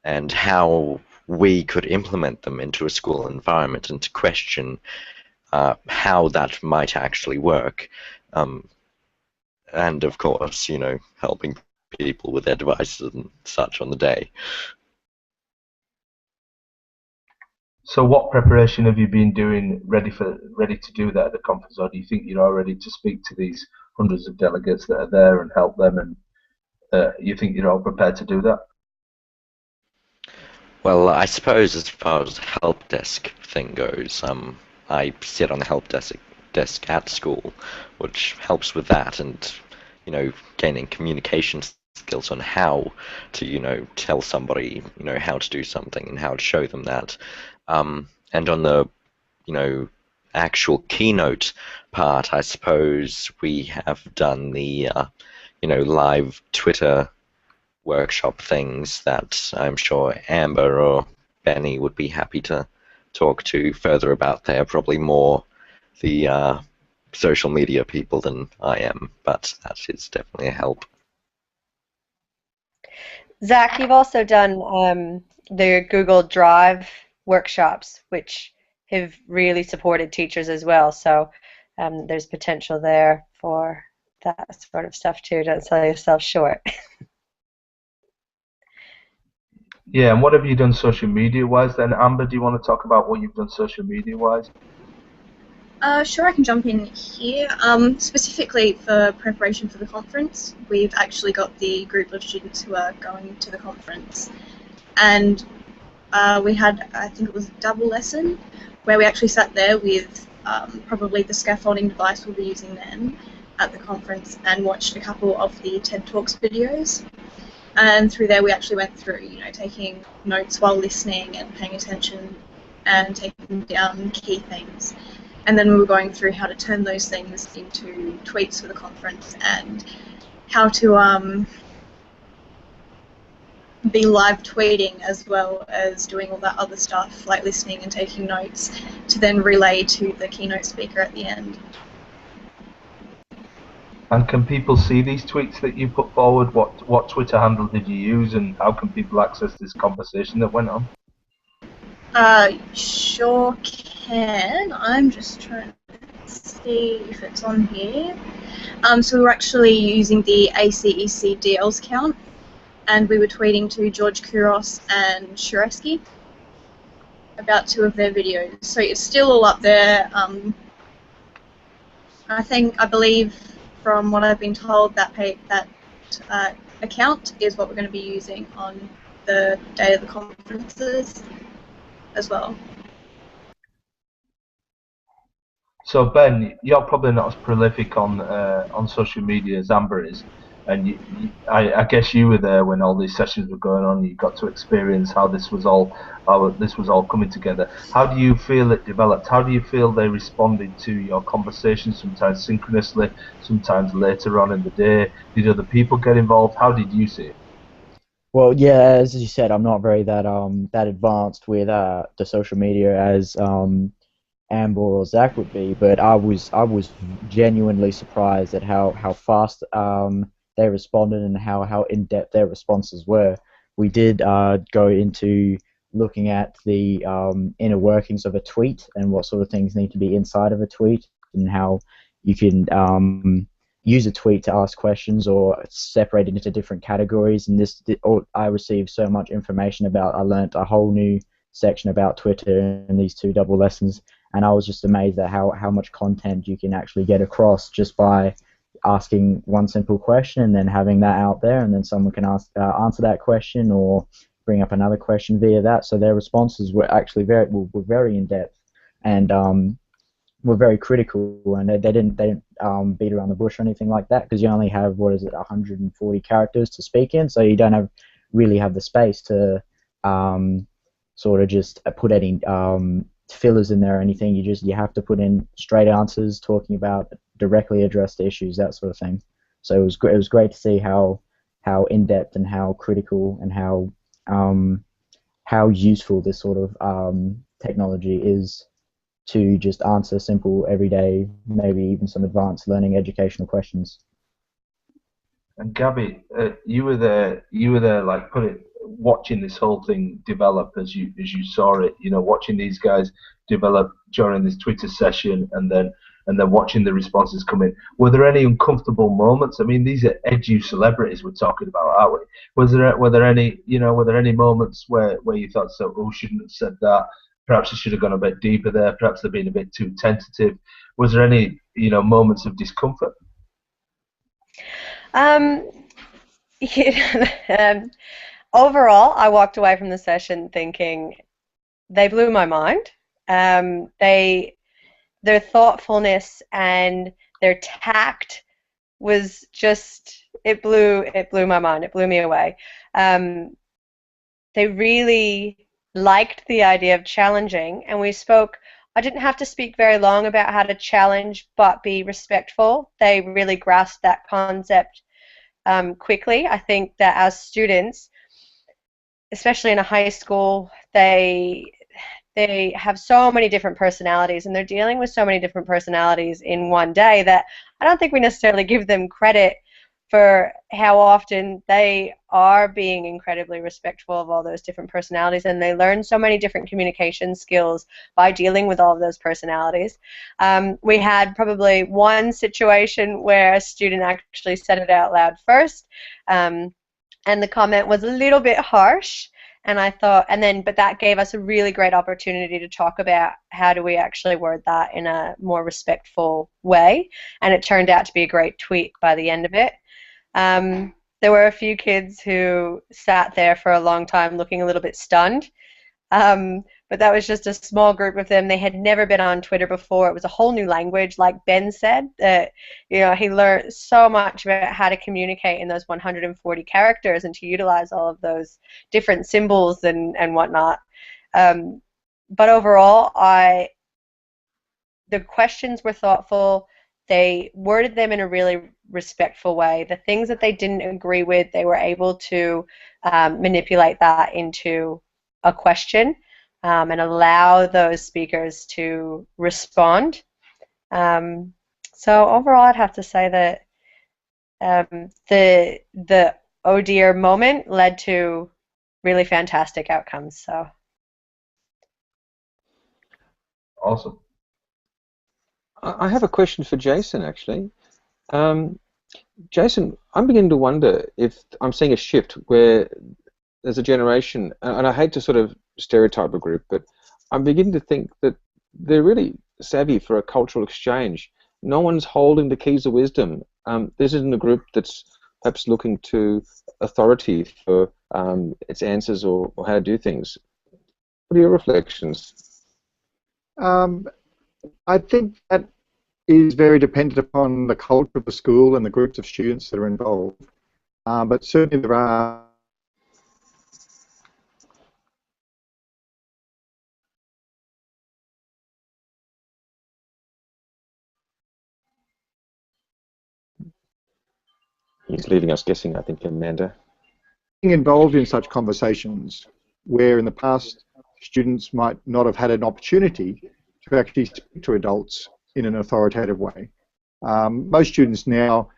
Speaker 6: and how we could implement them into a school environment, and to question how that might actually work. And of course, helping people with their devices and such on the day.
Speaker 5: So what preparation have you been doing ready to do that at the conference, or do you think you're all ready to speak to these hundreds of delegates that are there and help them, and you think you're all prepared to do that?
Speaker 6: Well, I suppose as far as the help desk thing goes, I sit on the help desk at school, which helps with that, and gaining communication skills on how to tell somebody how to do something and how to show them that. And on the actual keynote part, I suppose we have done the live Twitter workshop things that I'm sure Amber or Benny would be happy to talk to further about. They're probably more the social media people than I am, but that is definitely a help.
Speaker 8: Zach, you've also done the Google Drive workshops, which have really supported teachers as well. So there's potential there for that sort of stuff too. Don't sell yourself short.
Speaker 5: Yeah, and what have you done social media-wise then? Amber, do you want to talk about what you've done social media-wise?
Speaker 3: Sure, I can jump in here. Specifically for preparation for the conference, we've actually got the group of students who are going to the conference, and we had, I think it was a double lesson, where we actually sat there with probably the scaffolding device we'll be using then at the conference and watched a couple of the TED Talks videos. And through there we actually went through, taking notes while listening and paying attention and taking down key things. And then we were going through how to turn those things into tweets for the conference and how to be live tweeting as well as doing all that other stuff like listening and taking notes to then relay to the keynote speaker at the end.
Speaker 5: And can people see these tweets that you put forward? What Twitter handle did you use, and how can people access this conversation that went on?
Speaker 3: Sure can. I'm just trying to see if it's on here. So we're actually using the ACEC DL's account, and we were tweeting to George Kouros and Shureski about 2 of their videos. So it's still all up there. I believe, from what I've been told, that account is what we're going to be using on the day of the conferences as well.
Speaker 5: So Ben, you're probably not as prolific on social media as Amber is, and I guess you were there when all these sessions were going on. You got to experience how this was all coming together. How do you feel it developed? How do you feel they responded to your conversations? Sometimes synchronously, sometimes later on in the day. Did other people get involved? How did you see it?
Speaker 4: Well, yeah, as you said, I'm not very that advanced with the social media as Amber or Zach would be, but I was genuinely surprised at how fast they responded and how in depth their responses were. We did go into looking at the inner workings of a tweet and what sort of things need to be inside of a tweet and how you can use a tweet to ask questions or separate it into different categories. And I received so much information about. I learnt a whole new section about Twitter in these 2 double lessons, and I was just amazed at how much content you can actually get across just by asking one simple question and then having that out there, and then someone can answer that question or bring up another question via that. So their responses were actually very in depth and were very critical, and they didn't beat around the bush or anything like that, because you only have 140 characters to speak in, so you don't really have the space to sort of just put any fillers in there or anything. You have to put in straight answers, talking about directly addressed issues, that sort of thing. So it was great to see how in depth and how critical and how useful this sort of technology is to just answer simple, everyday, maybe even some advanced learning educational questions.
Speaker 5: And Gabby, you were there, like watching this whole thing develop as you saw it. Watching these guys develop during this Twitter session, and then watching the responses come in. Were there any uncomfortable moments? I mean, these are edu celebrities we're talking about, aren't we? Were there any moments where you thought, so, oh, shouldn't have said that? Perhaps I should have gone a bit deeper there. Perhaps they've been a bit too tentative. Was there any moments of discomfort?
Speaker 8: Overall, I walked away from the session thinking they blew my mind. Their thoughtfulness and their tact was just, it blew my mind. It blew me away. They really liked the idea of challenging, and I didn't have to speak very long about how to challenge but be respectful. They really grasped that concept quickly. I think that as students, especially in a high school, they have so many different personalities, and they're dealing with so many different personalities in one day that I don't think we necessarily give them credit for how often they are being incredibly respectful of all those different personalities, and they learn so many different communication skills by dealing with all of those personalities. We had probably one situation where a student actually said it out loud first, and the comment was a little bit harsh. And I thought, but that gave us a really great opportunity to talk about how do we actually word that in a more respectful way. And it turned out to be a great tweet by the end of it. There were a few kids who sat there for a long time looking a little bit stunned. But that was just a small group of them. They had never been on Twitter before. It was a whole new language, like Ben said. He learned so much about how to communicate in those 140 characters and to utilize all of those different symbols and whatnot. But overall, the questions were thoughtful. They worded them in a really respectful way. The things that they didn't agree with, they were able to manipulate that into a question and allow those speakers to respond. So overall, I'd have to say that the oh dear moment led to really fantastic outcomes. So
Speaker 5: awesome.
Speaker 9: I have a question for Jason, actually. Jason, I'm beginning to wonder if I'm seeing a shift where there's a generation, and I hate to sort of stereotype a group, but I'm beginning to think that they're really savvy for a cultural exchange. No one's holding the keys of wisdom. This isn't a group that's perhaps looking to authority for its answers or how to do things. What are your reflections?
Speaker 2: I think that is very dependent upon the culture of the school and the groups of students that are involved. But certainly there are
Speaker 9: He's leaving us guessing, I think, Amanda.
Speaker 2: being involved in such conversations where in the past students might not have had an opportunity to actually speak to adults in an authoritative way. Most students now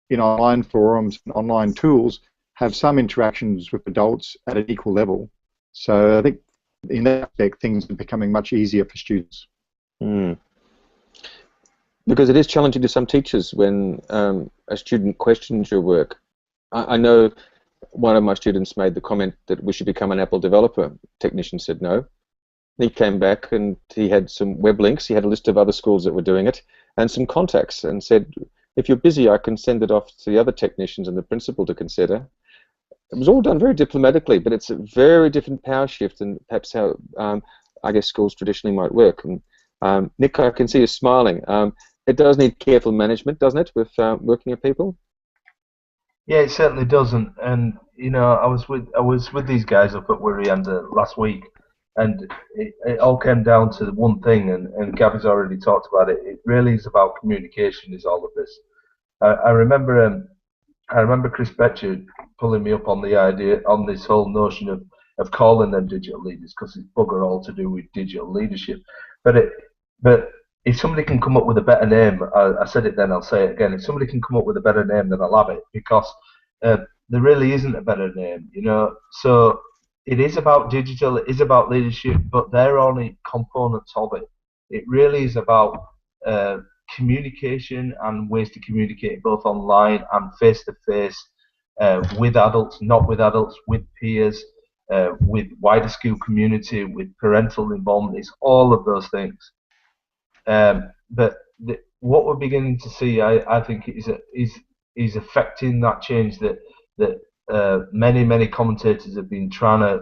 Speaker 2: in online forums and online tools have some interactions with adults at an equal level. So I think in that aspect things are becoming much easier for students.
Speaker 9: Because it is challenging to some teachers when a student questions your work. I know one of my students made the comment that we should become an Apple developer. Technician said no. He came back and he had some web links. He had a list of other schools that were doing it and some contacts and said, if you're busy, I can send it off to the other technicians and the principal to consider. It was all done very diplomatically, but it's a very different power shift than perhaps how I guess schools traditionally might work. And, Nick, I can see you smiling. It does need careful management, doesn't it, with working with people?
Speaker 5: Yeah, it certainly doesn't. And you know, I was with these guys up at Wirianda last week, and it all came down to one thing. And Gabby's already talked about it. It really is about communication. Is all of this. I remember Chris Betcher pulling me up on the idea on this whole notion of calling them digital leaders because it's bugger all to do with digital leadership. But if somebody can come up with a better name, I said it then, I'll say it again. If somebody can come up with a better name, then I'll have it, because there really isn't a better name, you know. So it is about digital, it is about leadership, but they're only components of it. It really is about communication and ways to communicate both online and face-to-face with adults, not with adults, with peers, with wider school community, with parental involvement. It's all of those things. But what we're beginning to see, I think, is affecting that change that many commentators have been trying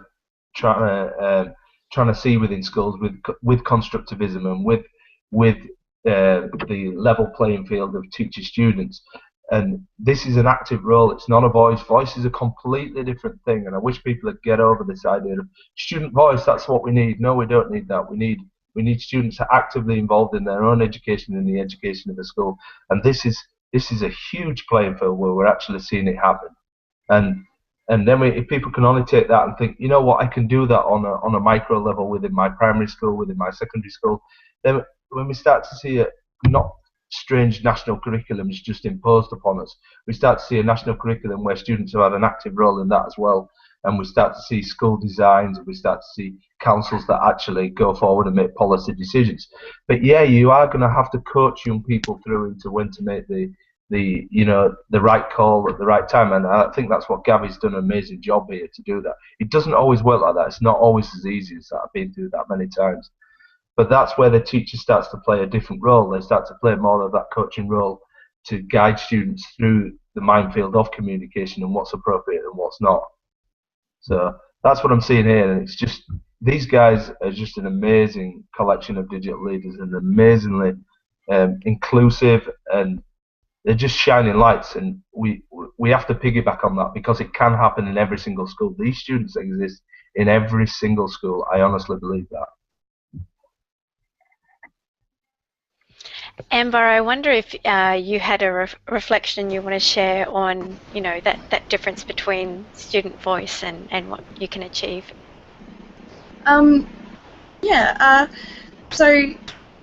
Speaker 5: to see within schools with constructivism and with the level playing field of teacher students. And this is an active role. It's not a voice. Voice is a completely different thing. And I wish people would get over this idea of student voice. That's what we need. No, we don't need that. We need students actively involved in their own education and the education of the school. And this is a huge playing field where we're actually seeing it happen. And then if people can only take that and think, you know what, I can do that on a micro level within my primary school, within my secondary school, then when we start to see it, not strange national curriculums just imposed upon us. We start to see a national curriculum where students have had an active role in that as well, and we start to see school designs, and we start to see councils that actually go forward and make policy decisions. But yeah, you are going to have to coach young people through into when to make the right call at the right time, and I think that's what Gavi's done an amazing job here to do that. It doesn't always work like that. It's not always as easy as that. I've been through that many times. But that's where the teacher starts to play a different role. They start to play more of that coaching role to guide students through the minefield of communication and what's appropriate and what's not. So that's what I'm seeing here, and it's just, these guys are just an amazing collection of digital leaders, and amazingly inclusive, and they're just shining lights, and we have to piggyback on that, because it can happen in every single school. These students exist in every single school. I honestly believe that.
Speaker 1: Amber, I wonder if you had a reflection you want to share on, that difference between student voice and what you can achieve.
Speaker 3: So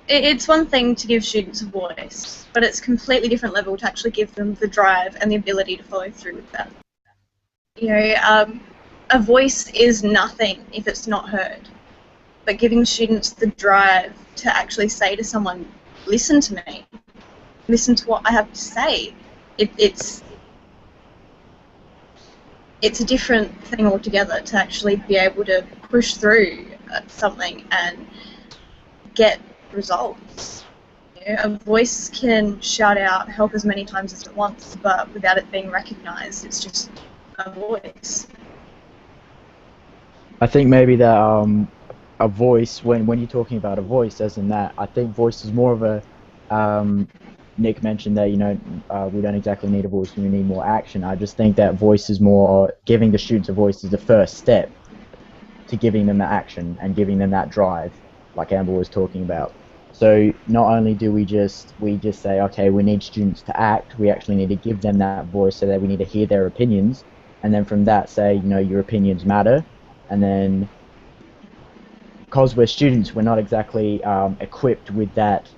Speaker 3: it's one thing to give students a voice, but it's a completely different level to actually give them the drive and the ability to follow through with that. A voice is nothing if it's not heard, but giving students the drive to actually say to someone, listen to me, listen to what I have to say, it's a different thing altogether to actually be able to push through something and get results. A voice can shout out help as many times as it wants, but without it being recognised, it's just a voice.
Speaker 4: I think maybe that a voice, when you're talking about a voice as in that, I think voice is more of a, Nick mentioned that, we don't exactly need a voice, we need more action. I just think that voice is more, giving the students a voice is the first step to giving them the action and giving them that drive, like Amber was talking about. So not only do we just say, okay, we need students to act, we actually need to give them that voice, so that we need to hear their opinions, and then from that say, your opinions matter, and then because we're students, we're not exactly equipped with that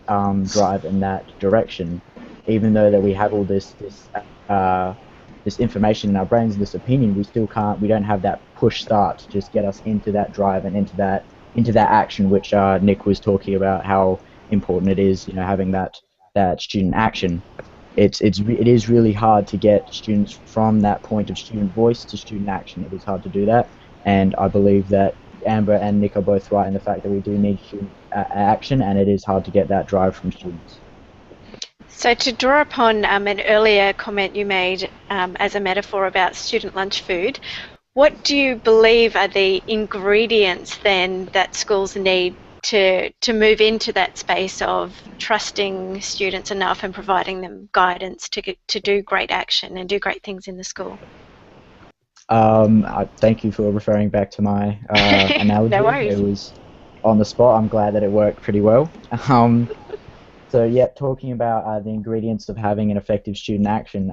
Speaker 4: drive and that direction, even though that we have all this information in our brains, this opinion, we don't have that push start to just get us into that drive and into that action, which Nick was talking about, how important it is, having that student action. It is really hard to get students from that point of student voice to student action. It is hard to do that, and I believe that Amber and Nick are both right in the fact that we do need student action, and it is hard to get that drive from students.
Speaker 1: So to draw upon an earlier comment you made as a metaphor about student lunch food, what do you believe are the ingredients then that schools need to move into that space of trusting students enough and providing them guidance to do great action and do great things in the school?
Speaker 4: Thank you for referring back to my analogy.
Speaker 1: No worries.
Speaker 4: It was on the spot. I'm glad that it worked pretty well. So yeah, talking about the ingredients of having an effective student action,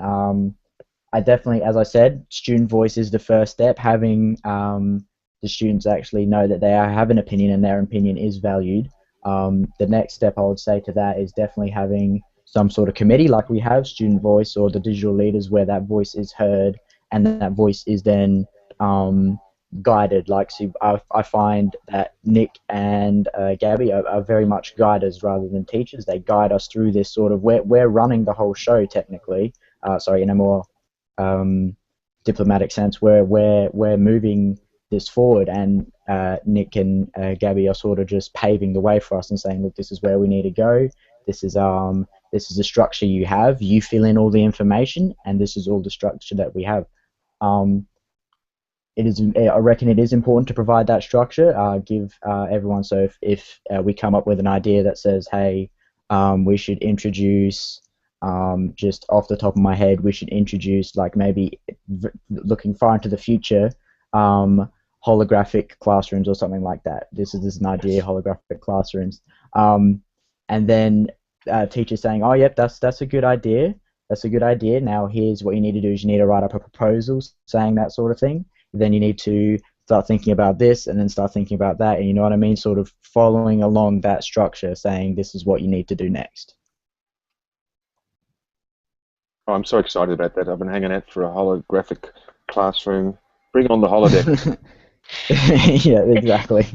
Speaker 4: I definitely, as I said, student voice is the first step. Having the students actually know that they have an opinion and their opinion is valued. The next step I would say to that is definitely having some sort of committee like we have, student voice or the digital leaders, where that voice is heard and that voice is then guided. Like, so I find that Nick and Gabby are very much guiders rather than teachers. They guide us through this sort of, we're running the whole show technically, in a more diplomatic sense, where we're moving this forward, and Nick and Gabby are sort of just paving the way for us and saying, look, this is where we need to go. This is the structure you have. You fill in all the information, and this is all the structure that we have. I reckon it is important to provide that structure, give everyone. So if we come up with an idea that says, hey, we should introduce, just off the top of my head, we should introduce, like, maybe looking far into the future, holographic classrooms or something like that. This is an idea, holographic classrooms. And then teachers saying, oh, yep, that's a good idea. That's a good idea. Now here's what you need to do: is you need to write up a proposal saying that sort of thing. Then you need to start thinking about this, and then start thinking about that, and you know what I mean? Sort of following along that structure, saying this is what you need to do next.
Speaker 9: Oh, I'm so excited about that. I've been hanging out for a holographic classroom. Bring on the holodeck.
Speaker 4: Yeah, exactly.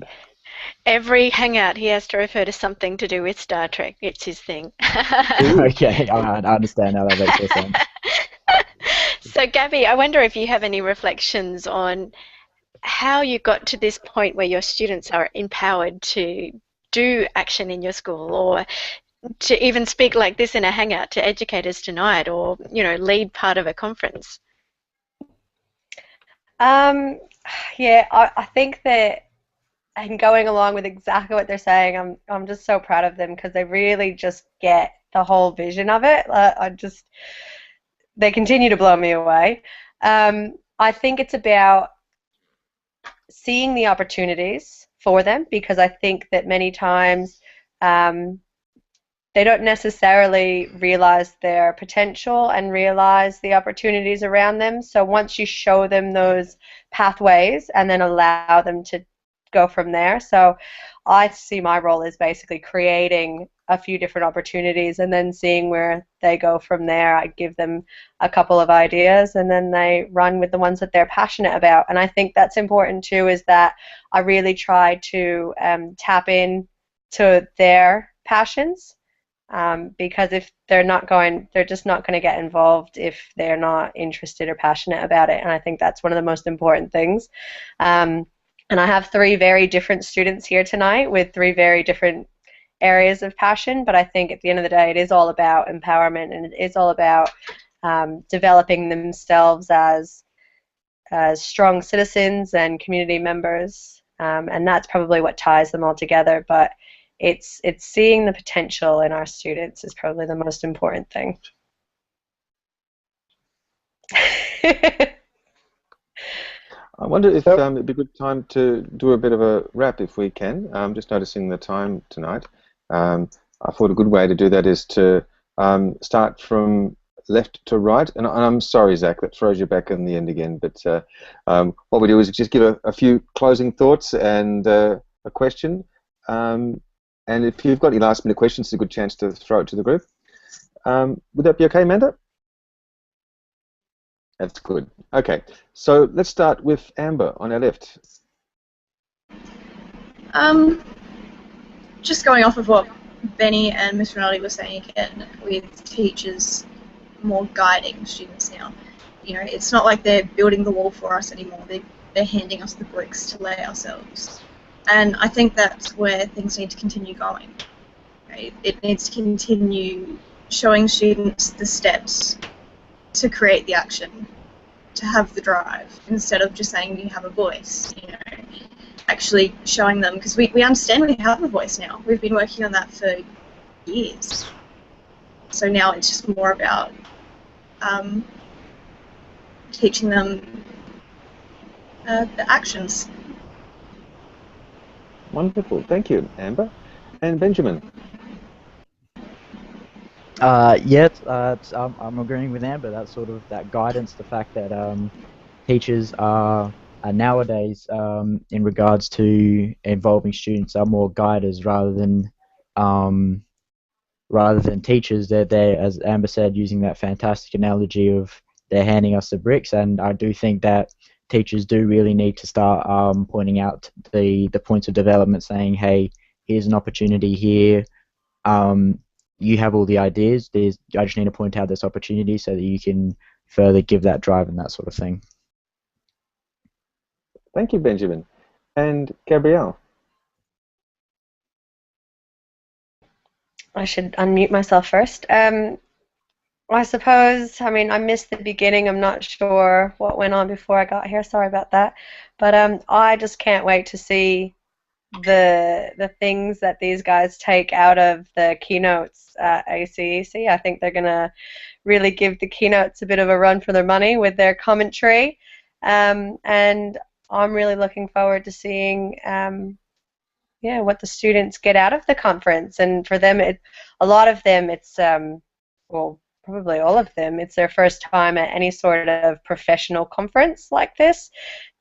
Speaker 1: Every hangout, he has to refer to something to do with Star Trek. It's his thing.
Speaker 4: Okay, I understand now. That makes more sense.
Speaker 1: So, Gabby, I wonder if you have any reflections on how you got to this point where your students are empowered to do action in your school, or to even speak like this in a hangout to educators tonight, or lead part of a conference.
Speaker 8: Um, yeah, I think that, and going along with exactly what they're saying, I'm just so proud of them because they really just get the whole vision of it. They continue to blow me away. I think it's about seeing the opportunities for them, because I think that many times they don't necessarily realize their potential and realize the opportunities around them. So once you show them those pathways and then allow them to go from there. So I see my role as basically creating a few different opportunities and then seeing where they go from there. I give them a couple of ideas and then they run with the ones that they're passionate about. And I think that's important too, is that I really try to tap in to their passions. Because if they're just not going to get involved if they're not interested or passionate about it. And I think that's one of the most important things. And I have 3 very different students here tonight with 3 very different areas of passion. But I think at the end of the day, it is all about empowerment, and it is all about developing themselves as strong citizens and community members. And that's probably what ties them all together. But it's seeing the potential in our students is probably the most important thing.
Speaker 9: I wonder if it'd be a good time to do a bit of a wrap if we can. Just noticing the time tonight. I thought a good way to do that is to start from left to right. And I'm sorry, Zach, that throws you back in the end again. But what we do is just give a few closing thoughts and a question. And if you've got any last-minute questions, it's a good chance to throw it to the group. Would that be okay, Amanda? That's good. Okay, so let's start with Amber on our left.
Speaker 3: Just going off of what Benny and Miss Rinaldi were saying again, with teachers more guiding students now. It's not like they're building the wall for us anymore. They're handing us the bricks to lay ourselves. And I think that's where things need to continue going. Right? It needs to continue showing students the steps to create the action, to have the drive, instead of just saying you have a voice. Actually showing them, because we understand we have a voice now. We've been working on that for years. So now it's just more about teaching them the actions.
Speaker 9: Wonderful, thank you, Amber. And Benjamin.
Speaker 4: I'm agreeing with Amber. That sort of that guidance, the fact that teachers are nowadays, in regards to involving students, are more guiders rather than teachers. They're, as Amber said, using that fantastic analogy of they're handing us the bricks, and I do think that teachers do really need to start pointing out the points of development, saying, hey, here's an opportunity here. You have all the ideas. I just need to point out this opportunity so that you can further give that drive and that sort of thing.
Speaker 9: Thank you, Benjamin. And Gabrielle.
Speaker 8: I should unmute myself first. I suppose, I missed the beginning. I'm not sure what went on before I got here. Sorry about that. But I just can't wait to see the things that these guys take out of the keynotes at ACEC. I think they're going to really give the keynotes a bit of a run for their money with their commentary. And I'm really looking forward to seeing what the students get out of the conference. And for them, a lot of them, it's, probably all of them, it's their first time at any sort of professional conference like this.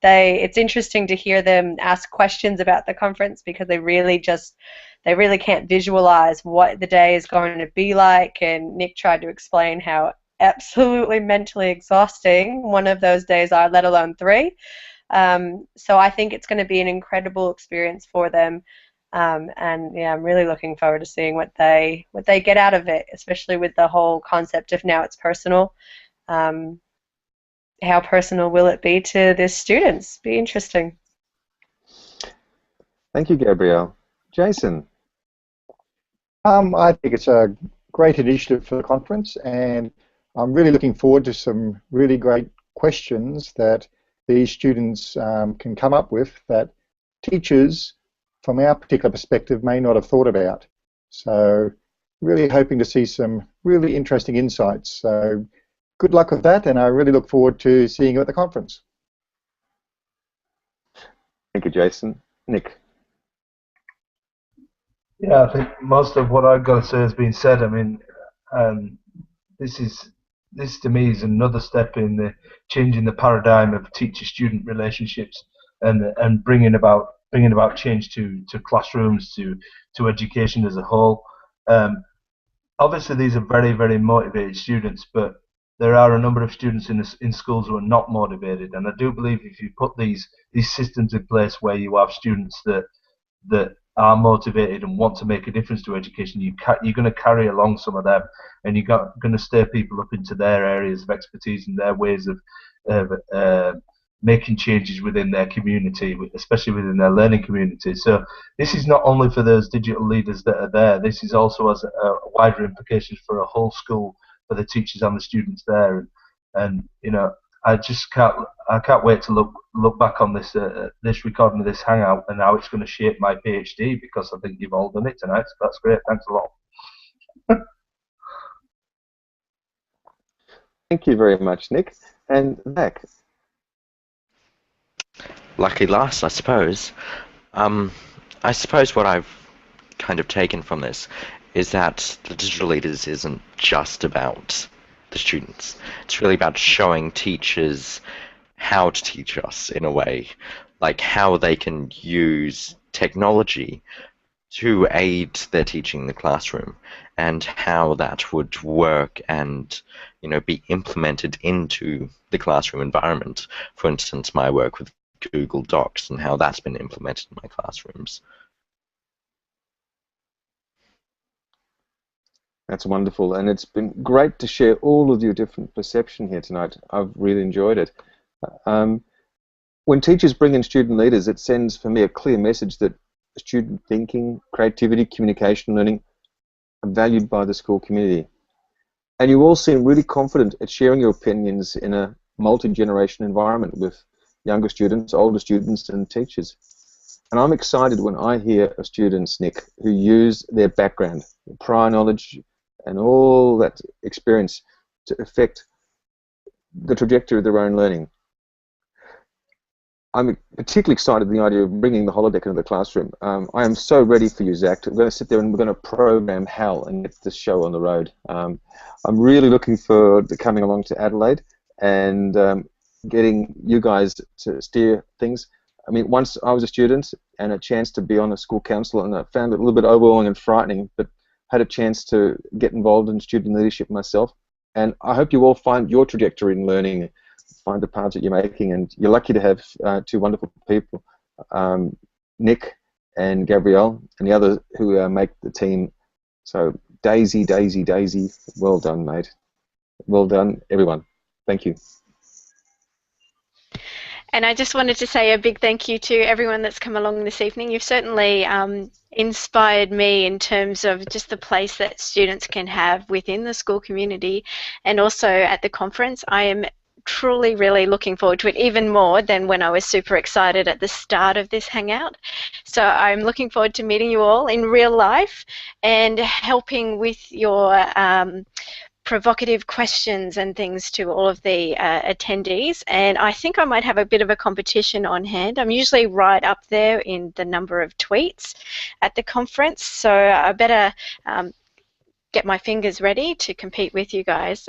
Speaker 8: It's interesting to hear them ask questions about the conference, because they really can't visualize what the day is going to be like. And Nick tried to explain how absolutely mentally exhausting one of those days are, let alone 3. So I think it's going to be an incredible experience for them. And yeah, I'm really looking forward to seeing what they get out of it, especially with the whole concept of now it's personal. How personal will it be to the students? Be interesting.
Speaker 9: Thank you, Gabrielle. Jason.
Speaker 2: I think it's a great initiative for the conference, and I'm really looking forward to some really great questions that these students can come up with that teachers, from our particular perspective, may not have thought about. So really hoping to see some really interesting insights. So good luck with that, and I really look forward to seeing you at the conference.
Speaker 9: Thank you, Jason. Nick.
Speaker 5: Yeah, I think most of what I've got to say has been said. I mean, this to me is another step in the changing the paradigm of teacher-student relationships and bringing about change to classrooms, to education as a whole. Obviously, these are very, very motivated students, but there are a number of students in schools who are not motivated, and I do believe if you put these systems in place where you have students that are motivated and want to make a difference to education, you're going to carry along some of them, and you're going to steer people up into their areas of expertise and their ways of making changes within their community, especially within their learning community. So this is not only for those digital leaders that are there, this is also has a wider implications for a whole school, for the teachers and the students there. And you know, I can't wait to look back on this recording of this hangout and how it's going to shape my PhD, because I think you've all done it tonight. So that's great. Thanks a lot.
Speaker 9: Thank you very much, Nick. And Zach.
Speaker 6: Lucky last, I suppose. I suppose what I've kind of taken from this is that the digital leaders isn't just about the students. It's really about showing teachers how to teach us in a way, like how they can use technology to aid their teaching in the classroom, and how that would work and, you know, be implemented into the classroom environment. For instance, my work with Google Docs and how that's been implemented in my classrooms.
Speaker 9: That's wonderful, and it's been great to share all of your different perception here tonight. I've really enjoyed it. When teachers bring in student leaders, it sends for me a clear message that student thinking, creativity, communication, learning are valued by the school community. And you all seem really confident at sharing your opinions in a multi-generation environment with younger students, older students, and teachers. And I'm excited when I hear of students, Nick, who use their background, their prior knowledge, and all that experience to affect the trajectory of their own learning. I'm particularly excited at the idea of bringing the holodeck into the classroom. I am so ready for you, Zach. We're going to sit there and we're going to program hell and get this show on the road. I'm really looking forward to coming along to Adelaide and getting you guys to steer things. I mean, once I was a student and a chance to be on a school council, and I found it a little bit overwhelming and frightening, but had a chance to get involved in student leadership myself. And I hope you all find your trajectory in learning, find the paths that you're making, and you're lucky to have two wonderful people, Nick and Gabrielle, and the others who make the team. So Daisy, Daisy, Daisy, well done, mate. Well done, everyone. Thank you.
Speaker 1: And I just wanted to say a big thank you to everyone that's come along this evening. You've certainly inspired me in terms of just the place that students can have within the school community, and also at the conference. I am truly really looking forward to it, even more than when I was super excited at the start of this hangout. So I'm looking forward to meeting you all in real life and helping with your provocative questions and things to all of the attendees. And I think I might have a bit of a competition on hand. I'm usually right up there in the number of tweets at the conference, so I better get my fingers ready to compete with you guys.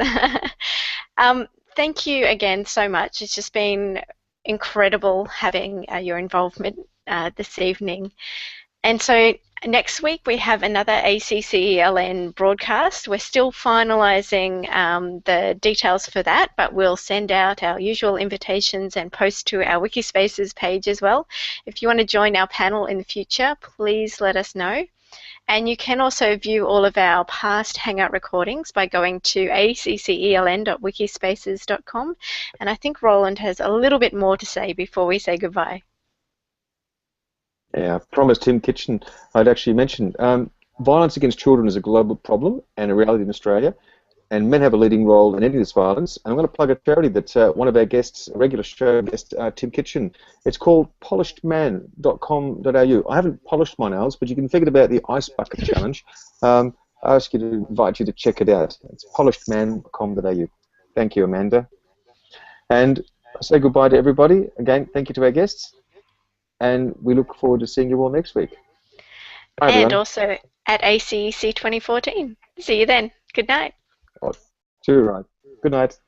Speaker 1: Thank you again so much. It's just been incredible having your involvement this evening. And so next week we have another ACCELN broadcast. We're still finalising the details for that, but we'll send out our usual invitations and post to our Wikispaces page as well. If you want to join our panel in the future, please let us know. And you can also view all of our past Hangout recordings by going to acceln.wikispaces.com. And I think Roland has a little bit more to say before we say goodbye.
Speaker 9: Yeah, I promised Tim Kitchen I'd actually mention violence against children is a global problem and a reality in Australia, and men have a leading role in ending this violence. And I'm going to plug a charity that one of our guests, a regular show guest, Tim Kitchen, it's called polishedman.com.au. I haven't polished my nails, but you can forget about the Ice Bucket Challenge. I ask you to invite you to check it out. It's polishedman.com.au. Thank you, Amanda. And I say goodbye to everybody. Again, thank you to our guests. And we look forward to seeing you all next week. Bye,
Speaker 1: and
Speaker 9: everyone.
Speaker 1: also at ACEC 2014. See you then. Good night.
Speaker 9: Oh, too right. Good night.